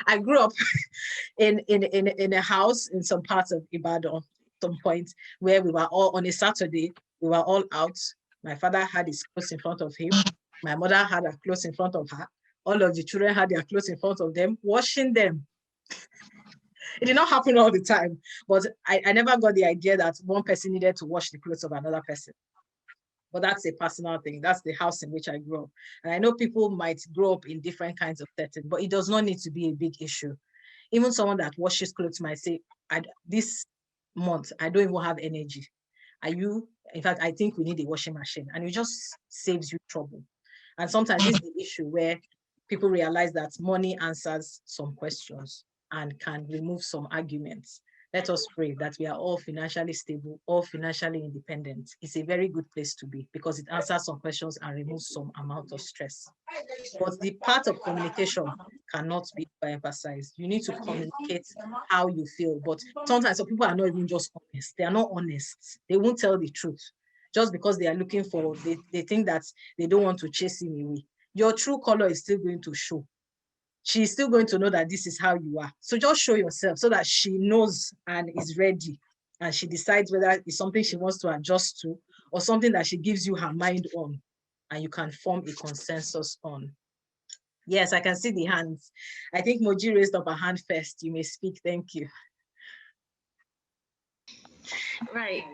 I grew up in a house in some parts of Ibadan, some point where we were all on a Saturday, we were all out. My father had his clothes in front of him. My mother had her clothes in front of her. All of the children had their clothes in front of them, washing them. It did not happen all the time, but I never got the idea that one person needed to wash the clothes of another person. But that's a personal thing. That's the house in which I grew up. And I know people might grow up in different kinds of settings, but it does not need to be a big issue. Even someone that washes clothes might say, this month, I don't even have energy. In fact, I think we need a washing machine. And it just saves you trouble. And sometimes this is the issue where people realize that money answers some questions and can remove some arguments. Let us pray that we are all financially stable, all financially independent. It's a very good place to be because it answers some questions and removes some amount of stress. But the part of communication cannot be emphasized. You need to communicate how you feel. But sometimes some people are not even just honest. They are not honest. They won't tell the truth just because they are looking for, they think that they don't want to chase him away. Your true color is still going to show. She's still going to know that this is how you are. So just show yourself so that she knows and is ready. And she decides whether it's something she wants to adjust to or something that she gives you her mind on and you can form a consensus on. Yes, I can see the hands. I think Moji raised up a hand first. You may speak. Thank you. Right.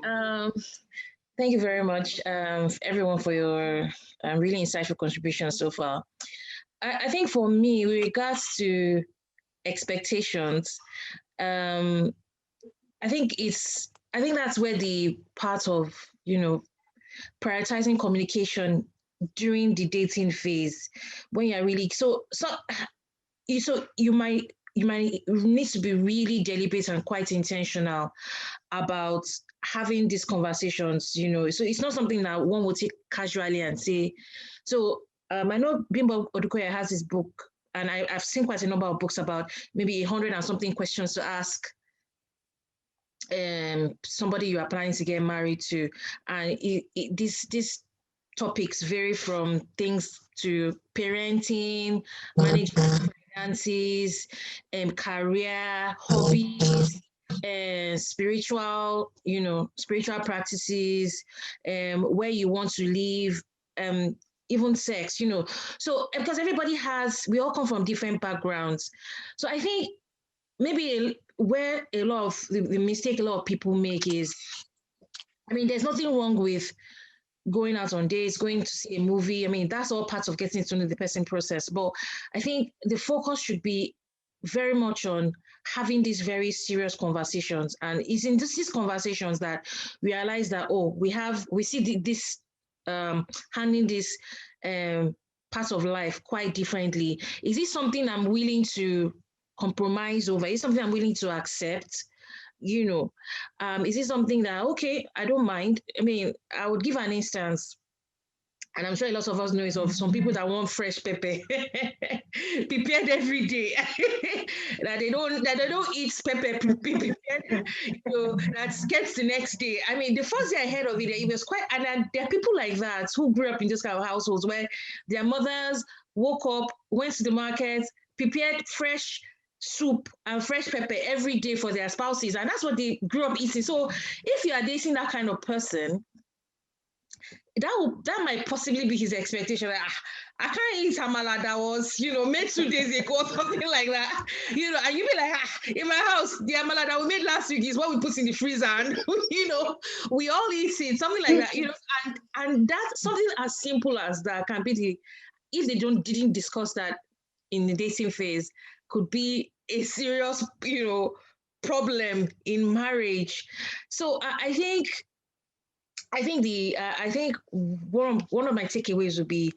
Thank you very much, everyone, for your really insightful contribution so far. I think for me, with regards to expectations, I think that's where the part of, prioritizing communication during the dating phase, when you're really, so you might you might need to be really deliberate and quite intentional about having these conversations, you know. So it's not something that one will take casually and say. So I know Bimbo Odukoya has his book, and I've seen quite a number of books about maybe 100 and something questions to ask somebody you are planning to get married to. And these topics vary from things to parenting, managing finances, career, hobbies, spiritual, spiritual practices, where you want to live, even sex, So because we all come from different backgrounds. So I think maybe where a lot of the mistake a lot of people make is, I mean, there's nothing wrong with going out on dates, going to see a movie. I mean, that's all parts of getting to know the person process. But I think the focus should be very much on having these very serious conversations. And it's in these conversations that we realize that, oh, we see this handling this part of life quite differently. Is this something I'm willing to compromise over? Is it something I'm willing to accept? Is it something that, okay, I don't mind? I mean, I would give an instance, and I'm sure a lot of us know it, of some people that want fresh pepper prepared every day. that they don't eat pepper prepared, that gets the next day. I mean, the first day I heard of it was quite, and then there are people like that who grew up in this kind of households where their mothers woke up, went to the market, prepared fresh soup and fresh pepper every day for their spouses, and that's what they grew up eating. So if you are dating that kind of person, that might possibly be his expectation. Like, I can't eat amala that was, made 2 days ago or something like that. And you be like, in my house, the amala that we made last week is what we put in the freezer, and we all eat it, something like that. And that's something as simple as that can be if they didn't discuss that in the dating phase, could be a serious, problem in marriage. So I think one of my takeaways would be,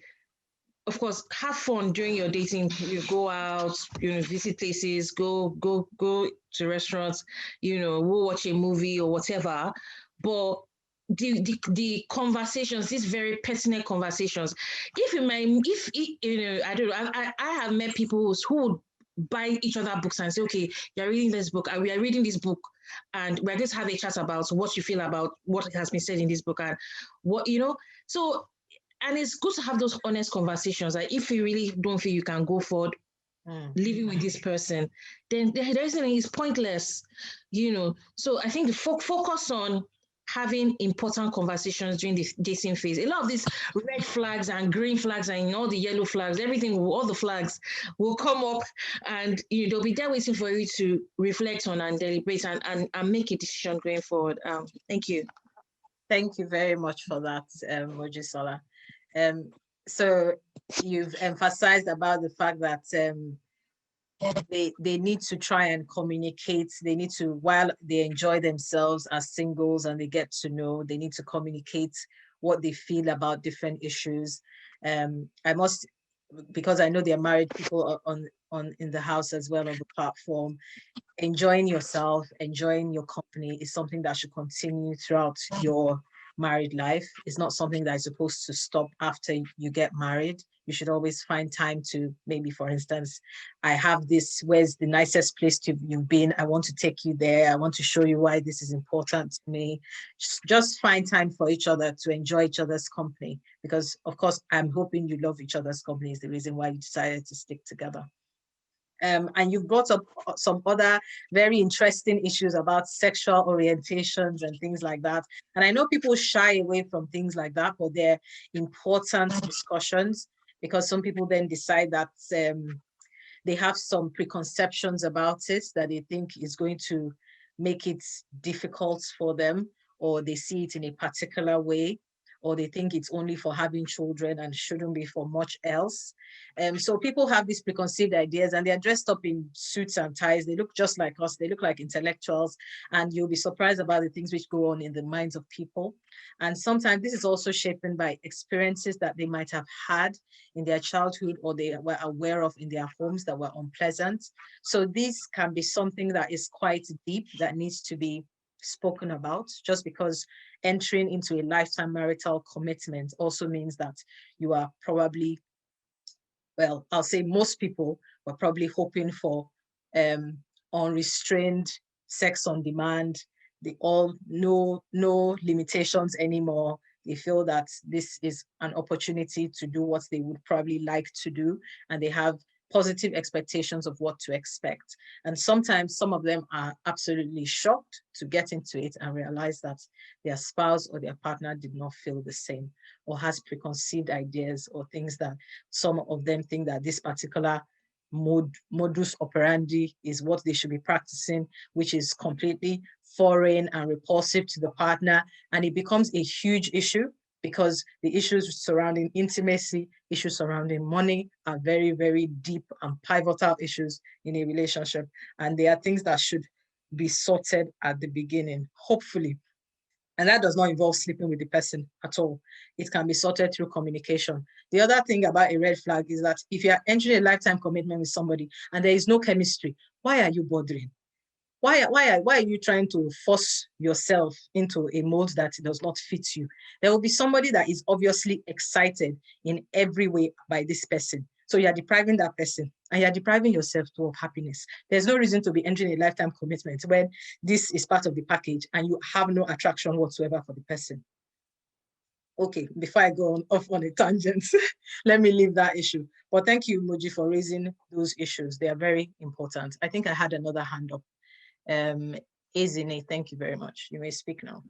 of course, have fun during your dating. You go out, visit places, go to restaurants, we'll watch a movie or whatever. But the conversations, these very personal conversations, I don't know, I have met people who would buy each other books and say, okay, you're reading this book, and we are reading this book, and we're going to have a chat about what you feel about what has been said in this book, and what, so, and it's good to have those honest conversations. Like, if you really don't feel you can go forward living with this person, then there's anything is pointless, So I think the focus on having important conversations during the dating phase. A lot of these red flags and green flags and all the yellow flags, all the flags will come up, and they'll be there waiting for you to reflect on and deliberate and make a decision going forward. Thank you. Thank you very much for that, Mojisola. So you've emphasized about the fact that they need to try and communicate. They need to, while they enjoy themselves as singles and they get to know, they need to communicate what they feel about different issues. I must, because I know there are married people on in the house as well on the platform, enjoying yourself, enjoying your company is something that should continue throughout your married life. It's not something that is supposed to stop after you get married. You should always find time to, maybe, for instance, I have this, where's the nicest place you've been? I want to take you there. I want to show you why this is important to me. Just find time for each other to enjoy each other's company, because of course, I'm hoping you love each other's company is the reason why you decided to stick together. And you've brought up some other very interesting issues about sexual orientations and things like that. And I know people shy away from things like that, but they're important discussions, because some people then decide that they have some preconceptions about it that they think is going to make it difficult for them, or they see it in a particular way, or they think it's only for having children and shouldn't be for much else. So people have these preconceived ideas, and they're dressed up in suits and ties. They look just like us. They look like intellectuals, and you'll be surprised about the things which go on in the minds of people. And sometimes this is also shaped by experiences that they might have had in their childhood, or they were aware of in their homes that were unpleasant. So this can be something that is quite deep, that needs to be spoken about. Just because entering into a lifetime marital commitment also means that you are probably, well, I'll say most people were probably hoping for unrestrained sex on demand. They all no limitations anymore. They feel that this is an opportunity to do what they would probably like to do, and they have positive expectations of what to expect. And sometimes some of them are absolutely shocked to get into it and realize that their spouse or their partner did not feel the same, or has preconceived ideas, or things that some of them think that this particular modus operandi is what they should be practicing, which is completely foreign and repulsive to the partner. And it becomes a huge issue, because the issues surrounding intimacy, issues surrounding money are very, very deep and pivotal issues in a relationship. And they are things that should be sorted at the beginning, hopefully. And that does not involve sleeping with the person at all. It can be sorted through communication. The other thing about a red flag is that if you are entering a lifetime commitment with somebody and there is no chemistry, why are you bothering? Why are you trying to force yourself into a mold that does not fit you? There will be somebody that is obviously excited in every way by this person. So you're depriving that person, and you're depriving yourself too of happiness. There's no reason to be entering a lifetime commitment when this is part of the package and you have no attraction whatsoever for the person. Okay, before I go off on a tangent, let me leave that issue. But thank you, Moji, for raising those issues. They are very important. I think I had another hand up. Izine, thank you very much. You may speak now.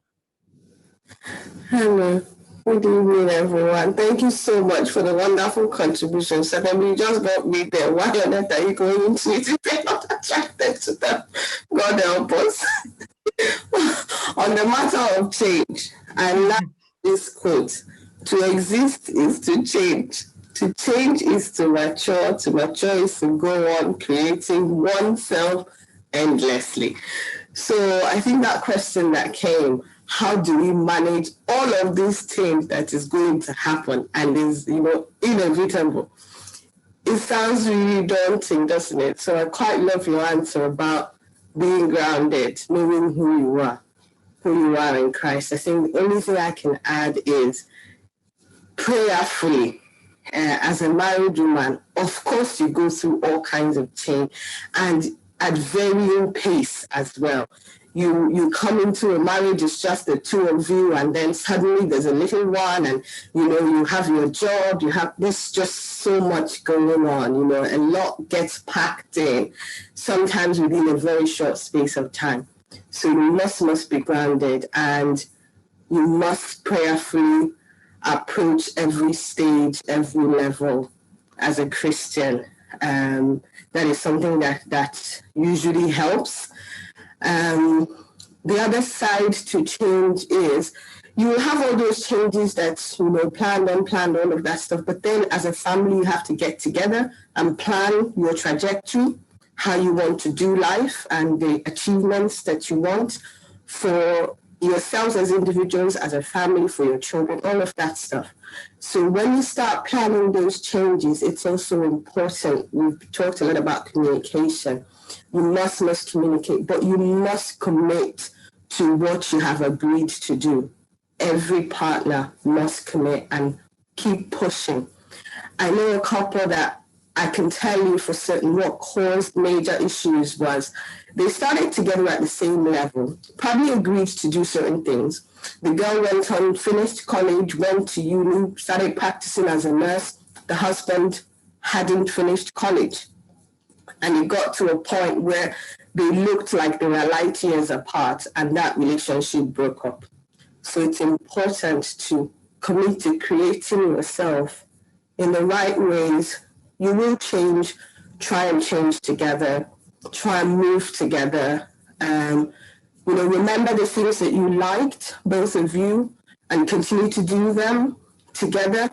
Hello. Good evening, everyone. Thank you so much for the wonderful contribution. Suddenly, you just got me there. Why on earth are you going into it if you're not attracted to them? God help us. On the matter of change, I love this quote. To exist is to change. To change is to mature. To mature is to go on creating oneself endlessly. So I think that question that came, how do we manage all of this change that is going to happen and is, inevitable? It sounds really daunting, doesn't it? So I quite love your answer about being grounded, knowing who you are in Christ. I think the only thing I can add is prayerfully. As a married woman, of course, you go through all kinds of change, and at varying pace as well. You come into a marriage, it's just the two of you, and then suddenly there's a little one, and you have your job, there's just so much going on, a lot gets packed in, sometimes within a very short space of time. So you must be grounded, and you must prayerfully approach every stage, every level as a Christian. That is something that usually helps. The other side to change is you will have all those changes that, planned, unplanned, all of that stuff. But then as a family, you have to get together and plan your trajectory, how you want to do life and the achievements that you want for yourselves as individuals, as a family, for your children, all of that stuff. So when you start planning those changes, it's also important. We've talked a lot about communication. You must communicate, but you must commit to what you have agreed to do. Every partner must commit and keep pushing. I know a couple that I can tell you for certain what caused major issues was they started together at the same level, probably agreed to do certain things. The girl went on, finished college, went to uni, started practicing as a nurse. The husband hadn't finished college. And it got to a point where they looked like they were light years apart, and that relationship broke up. So it's important to commit to creating yourself in the right ways. You will change, try and change together, try and move together. Remember the things that you liked, both of you, and continue to do them together.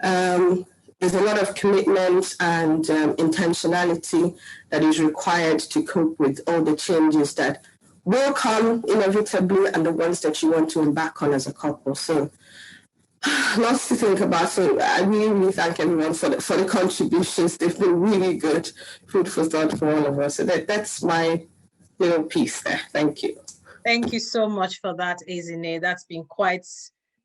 There's a lot of commitment and intentionality that is required to cope with all the changes that will come inevitably and the ones that you want to embark on as a couple. So lots to think about. So I really, really thank everyone for the contributions. They've been really good, food for thought for all of us. So that's my little piece there. Thank you. Thank you so much for that, Ezine. That's been quite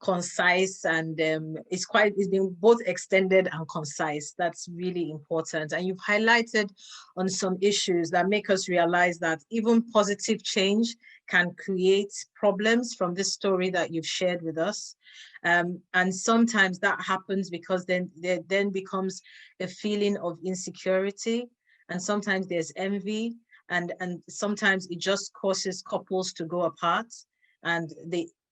concise, and it's been both extended and concise. That's really important. And you've highlighted on some issues that make us realize that even positive change can create problems from this story that you've shared with us. And sometimes that happens because then there then becomes a feeling of insecurity, and sometimes there's envy, and sometimes it just causes couples to go apart. And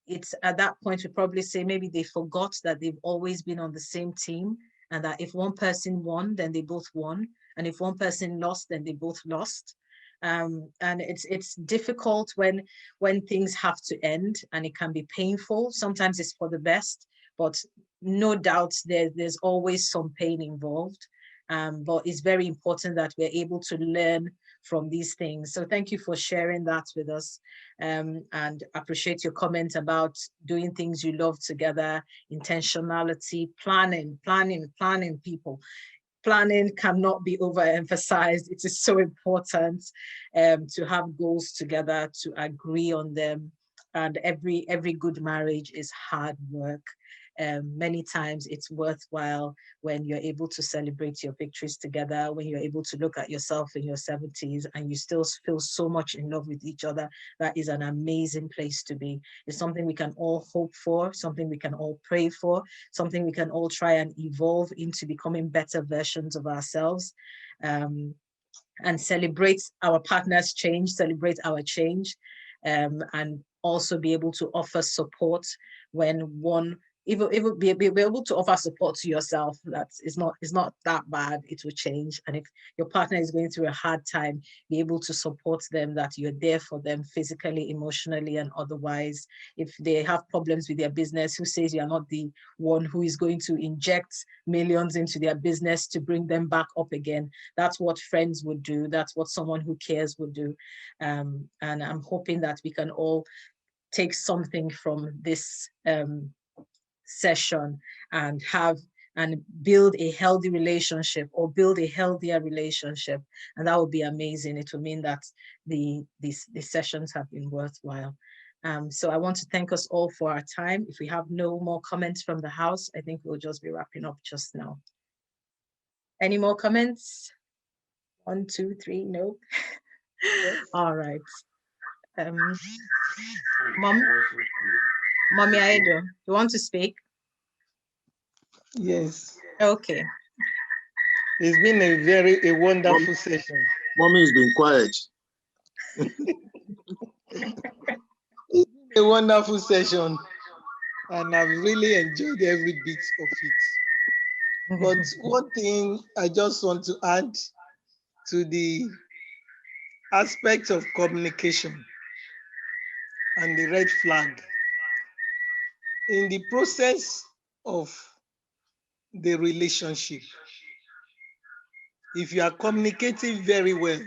it's at that point we probably say maybe they forgot that they've always been on the same team, and that if one person won, then they both won, and if one person lost, then they both lost. And it's difficult when things have to end, and it can be painful. Sometimes it's for the best, but no doubt there's always some pain involved. But it's very important that we're able to learn from these things. So thank you for sharing that with us, and appreciate your comment about doing things you love together, intentionality, planning, people. Planning cannot be overemphasized. It is so important to have goals together, to agree on them. And every good marriage is hard work. Many times it's worthwhile when you're able to celebrate your victories together, when you're able to look at yourself in your 70s and you still feel so much in love with each other. That is an amazing place to be. It's something we can all hope for, something we can all pray for, something we can all try and evolve into becoming better versions of ourselves, and celebrate our partner's change, celebrate our change, and also be able to offer support when one, even be able to offer support to yourself. That is not that bad, it will change. And if your partner is going through a hard time, be able to support them, that you're there for them physically, emotionally, and otherwise. If they have problems with their business, who says you're not the one who is going to inject millions into their business to bring them back up again? That's what friends would do. That's what someone who cares would do. And I'm hoping that we can all take something from this session and build a healthy relationship, or build a healthier relationship. And that would be amazing. It will mean that these sessions have been worthwhile. So I want to thank us all for our time. If we have no more comments from the house, I think we'll just be wrapping up just now. Any more comments? 1, 2, 3, no? All right. Mommy Aedo, you want to speak? Yes. Okay. It's been a wonderful session. Mommy's been quiet. It's been a wonderful session, and I've really enjoyed every bit of it. But one thing I just want to add to the aspect of communication and the red flag. In the process of the relationship, if you are communicating very well,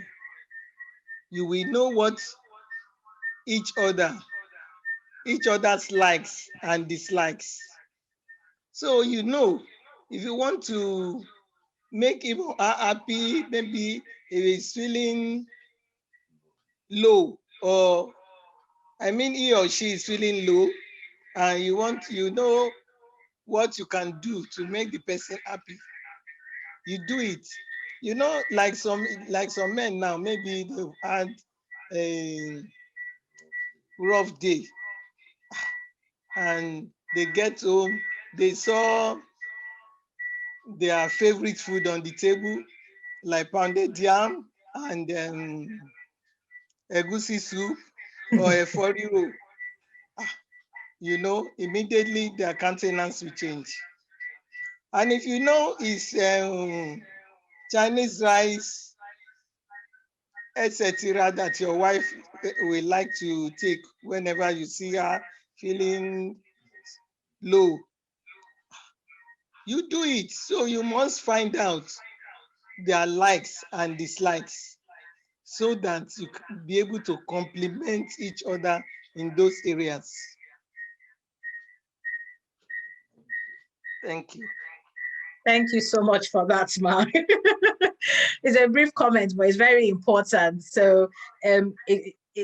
you will know what each other's likes and dislikes. So you know, if you want to make him happy, maybe if he's feeling low, or he or she is feeling low, and you know what you can do to make the person happy, you do it. You know, like some men now, maybe they've had a rough day and they get home, they saw their favorite food on the table, like pounded yam and egusi soup or a foriro. You know, immediately their countenance will change. And if you know it's Chinese rice, etc., that your wife will like to take whenever you see her feeling low. You do it. So you must find out their likes and dislikes so that you can be able to complement each other in those areas. Thank you. Thank you so much for that, Ma. It's a brief comment, but it's very important. So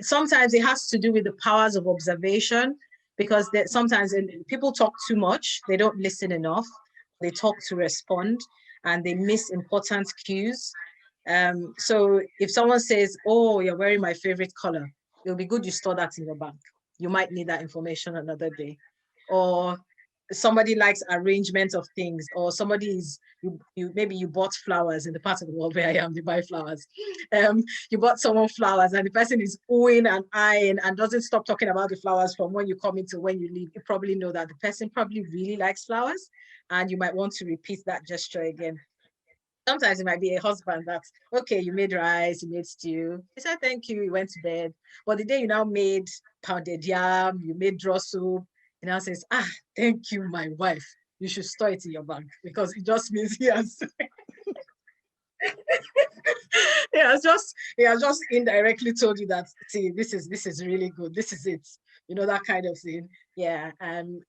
sometimes it has to do with the powers of observation, because sometimes people talk too much, they don't listen enough, they talk to respond, and they miss important cues. So if someone says, oh, you're wearing my favorite color, it'll be good you store that in your bank. You might need that information another day. Or somebody likes arrangement of things, or somebody is maybe you bought flowers in the part of the world where I am, they buy flowers. You bought someone flowers and the person is oohing and eyeing and doesn't stop talking about the flowers from when you come into when you leave. You probably know that the person probably really likes flowers, and you might want to repeat that gesture again. Sometimes it might be a husband that's, okay, you made rice, you made stew. He said, thank you, you went to bed. But the day you now made pounded yam, you made draw soup, he now says, thank you, my wife. You should store it in your bank, because it just means he has he has just indirectly told you that, see, this is really good. This is it. You know, that kind of thing. Yeah.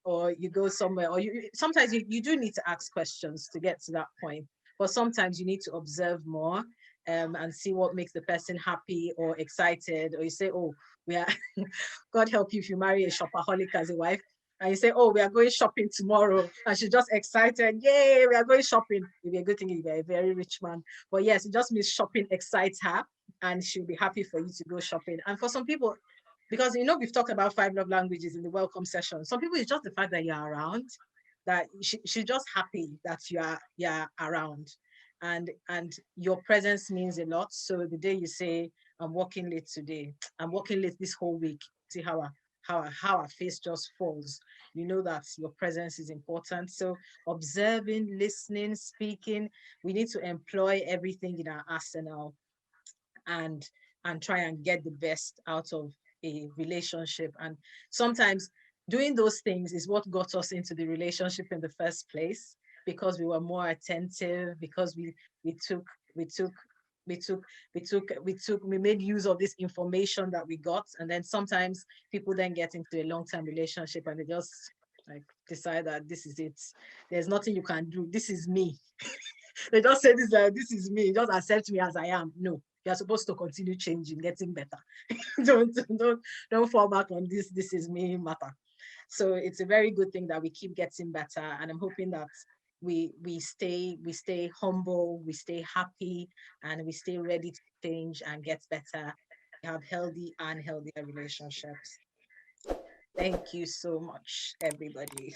Or you go somewhere, or sometimes you do need to ask questions to get to that point. But sometimes you need to observe more and see what makes the person happy or excited. Or you say, oh, we are, God help you if you marry a shopaholic as a wife. And you say, oh, we are going shopping tomorrow. And she's just excited. Yay, we are going shopping. It'd be a good thing if you're a very rich man. But yes, it just means shopping excites her, and she'll be happy for you to go shopping. And for some people, because, you know, we've talked about 5 love languages in the welcome session. Some people, it's just the fact that you're around, that she's just happy that you're around, and your presence means a lot. So the day you say, I'm working late today, I'm working late this whole week, see how our face just falls, you know that your presence is important. So observing, listening, speaking, we need to employ everything in our arsenal and try and get the best out of a relationship. And sometimes doing those things is what got us into the relationship in the first place, because we were more attentive, because we made use of this information that we got. And then sometimes people then get into a long-term relationship and they just like decide that this is it, there's nothing you can do, this is me. They just say this is me, just accept me as I am. No, you're supposed to continue changing, getting better. don't fall back on this is me matter. So it's a very good thing that we keep getting better, and I'm hoping that we stay humble, we stay happy, and we stay ready to change and get better, have healthy and healthier relationships. Thank you so much, everybody.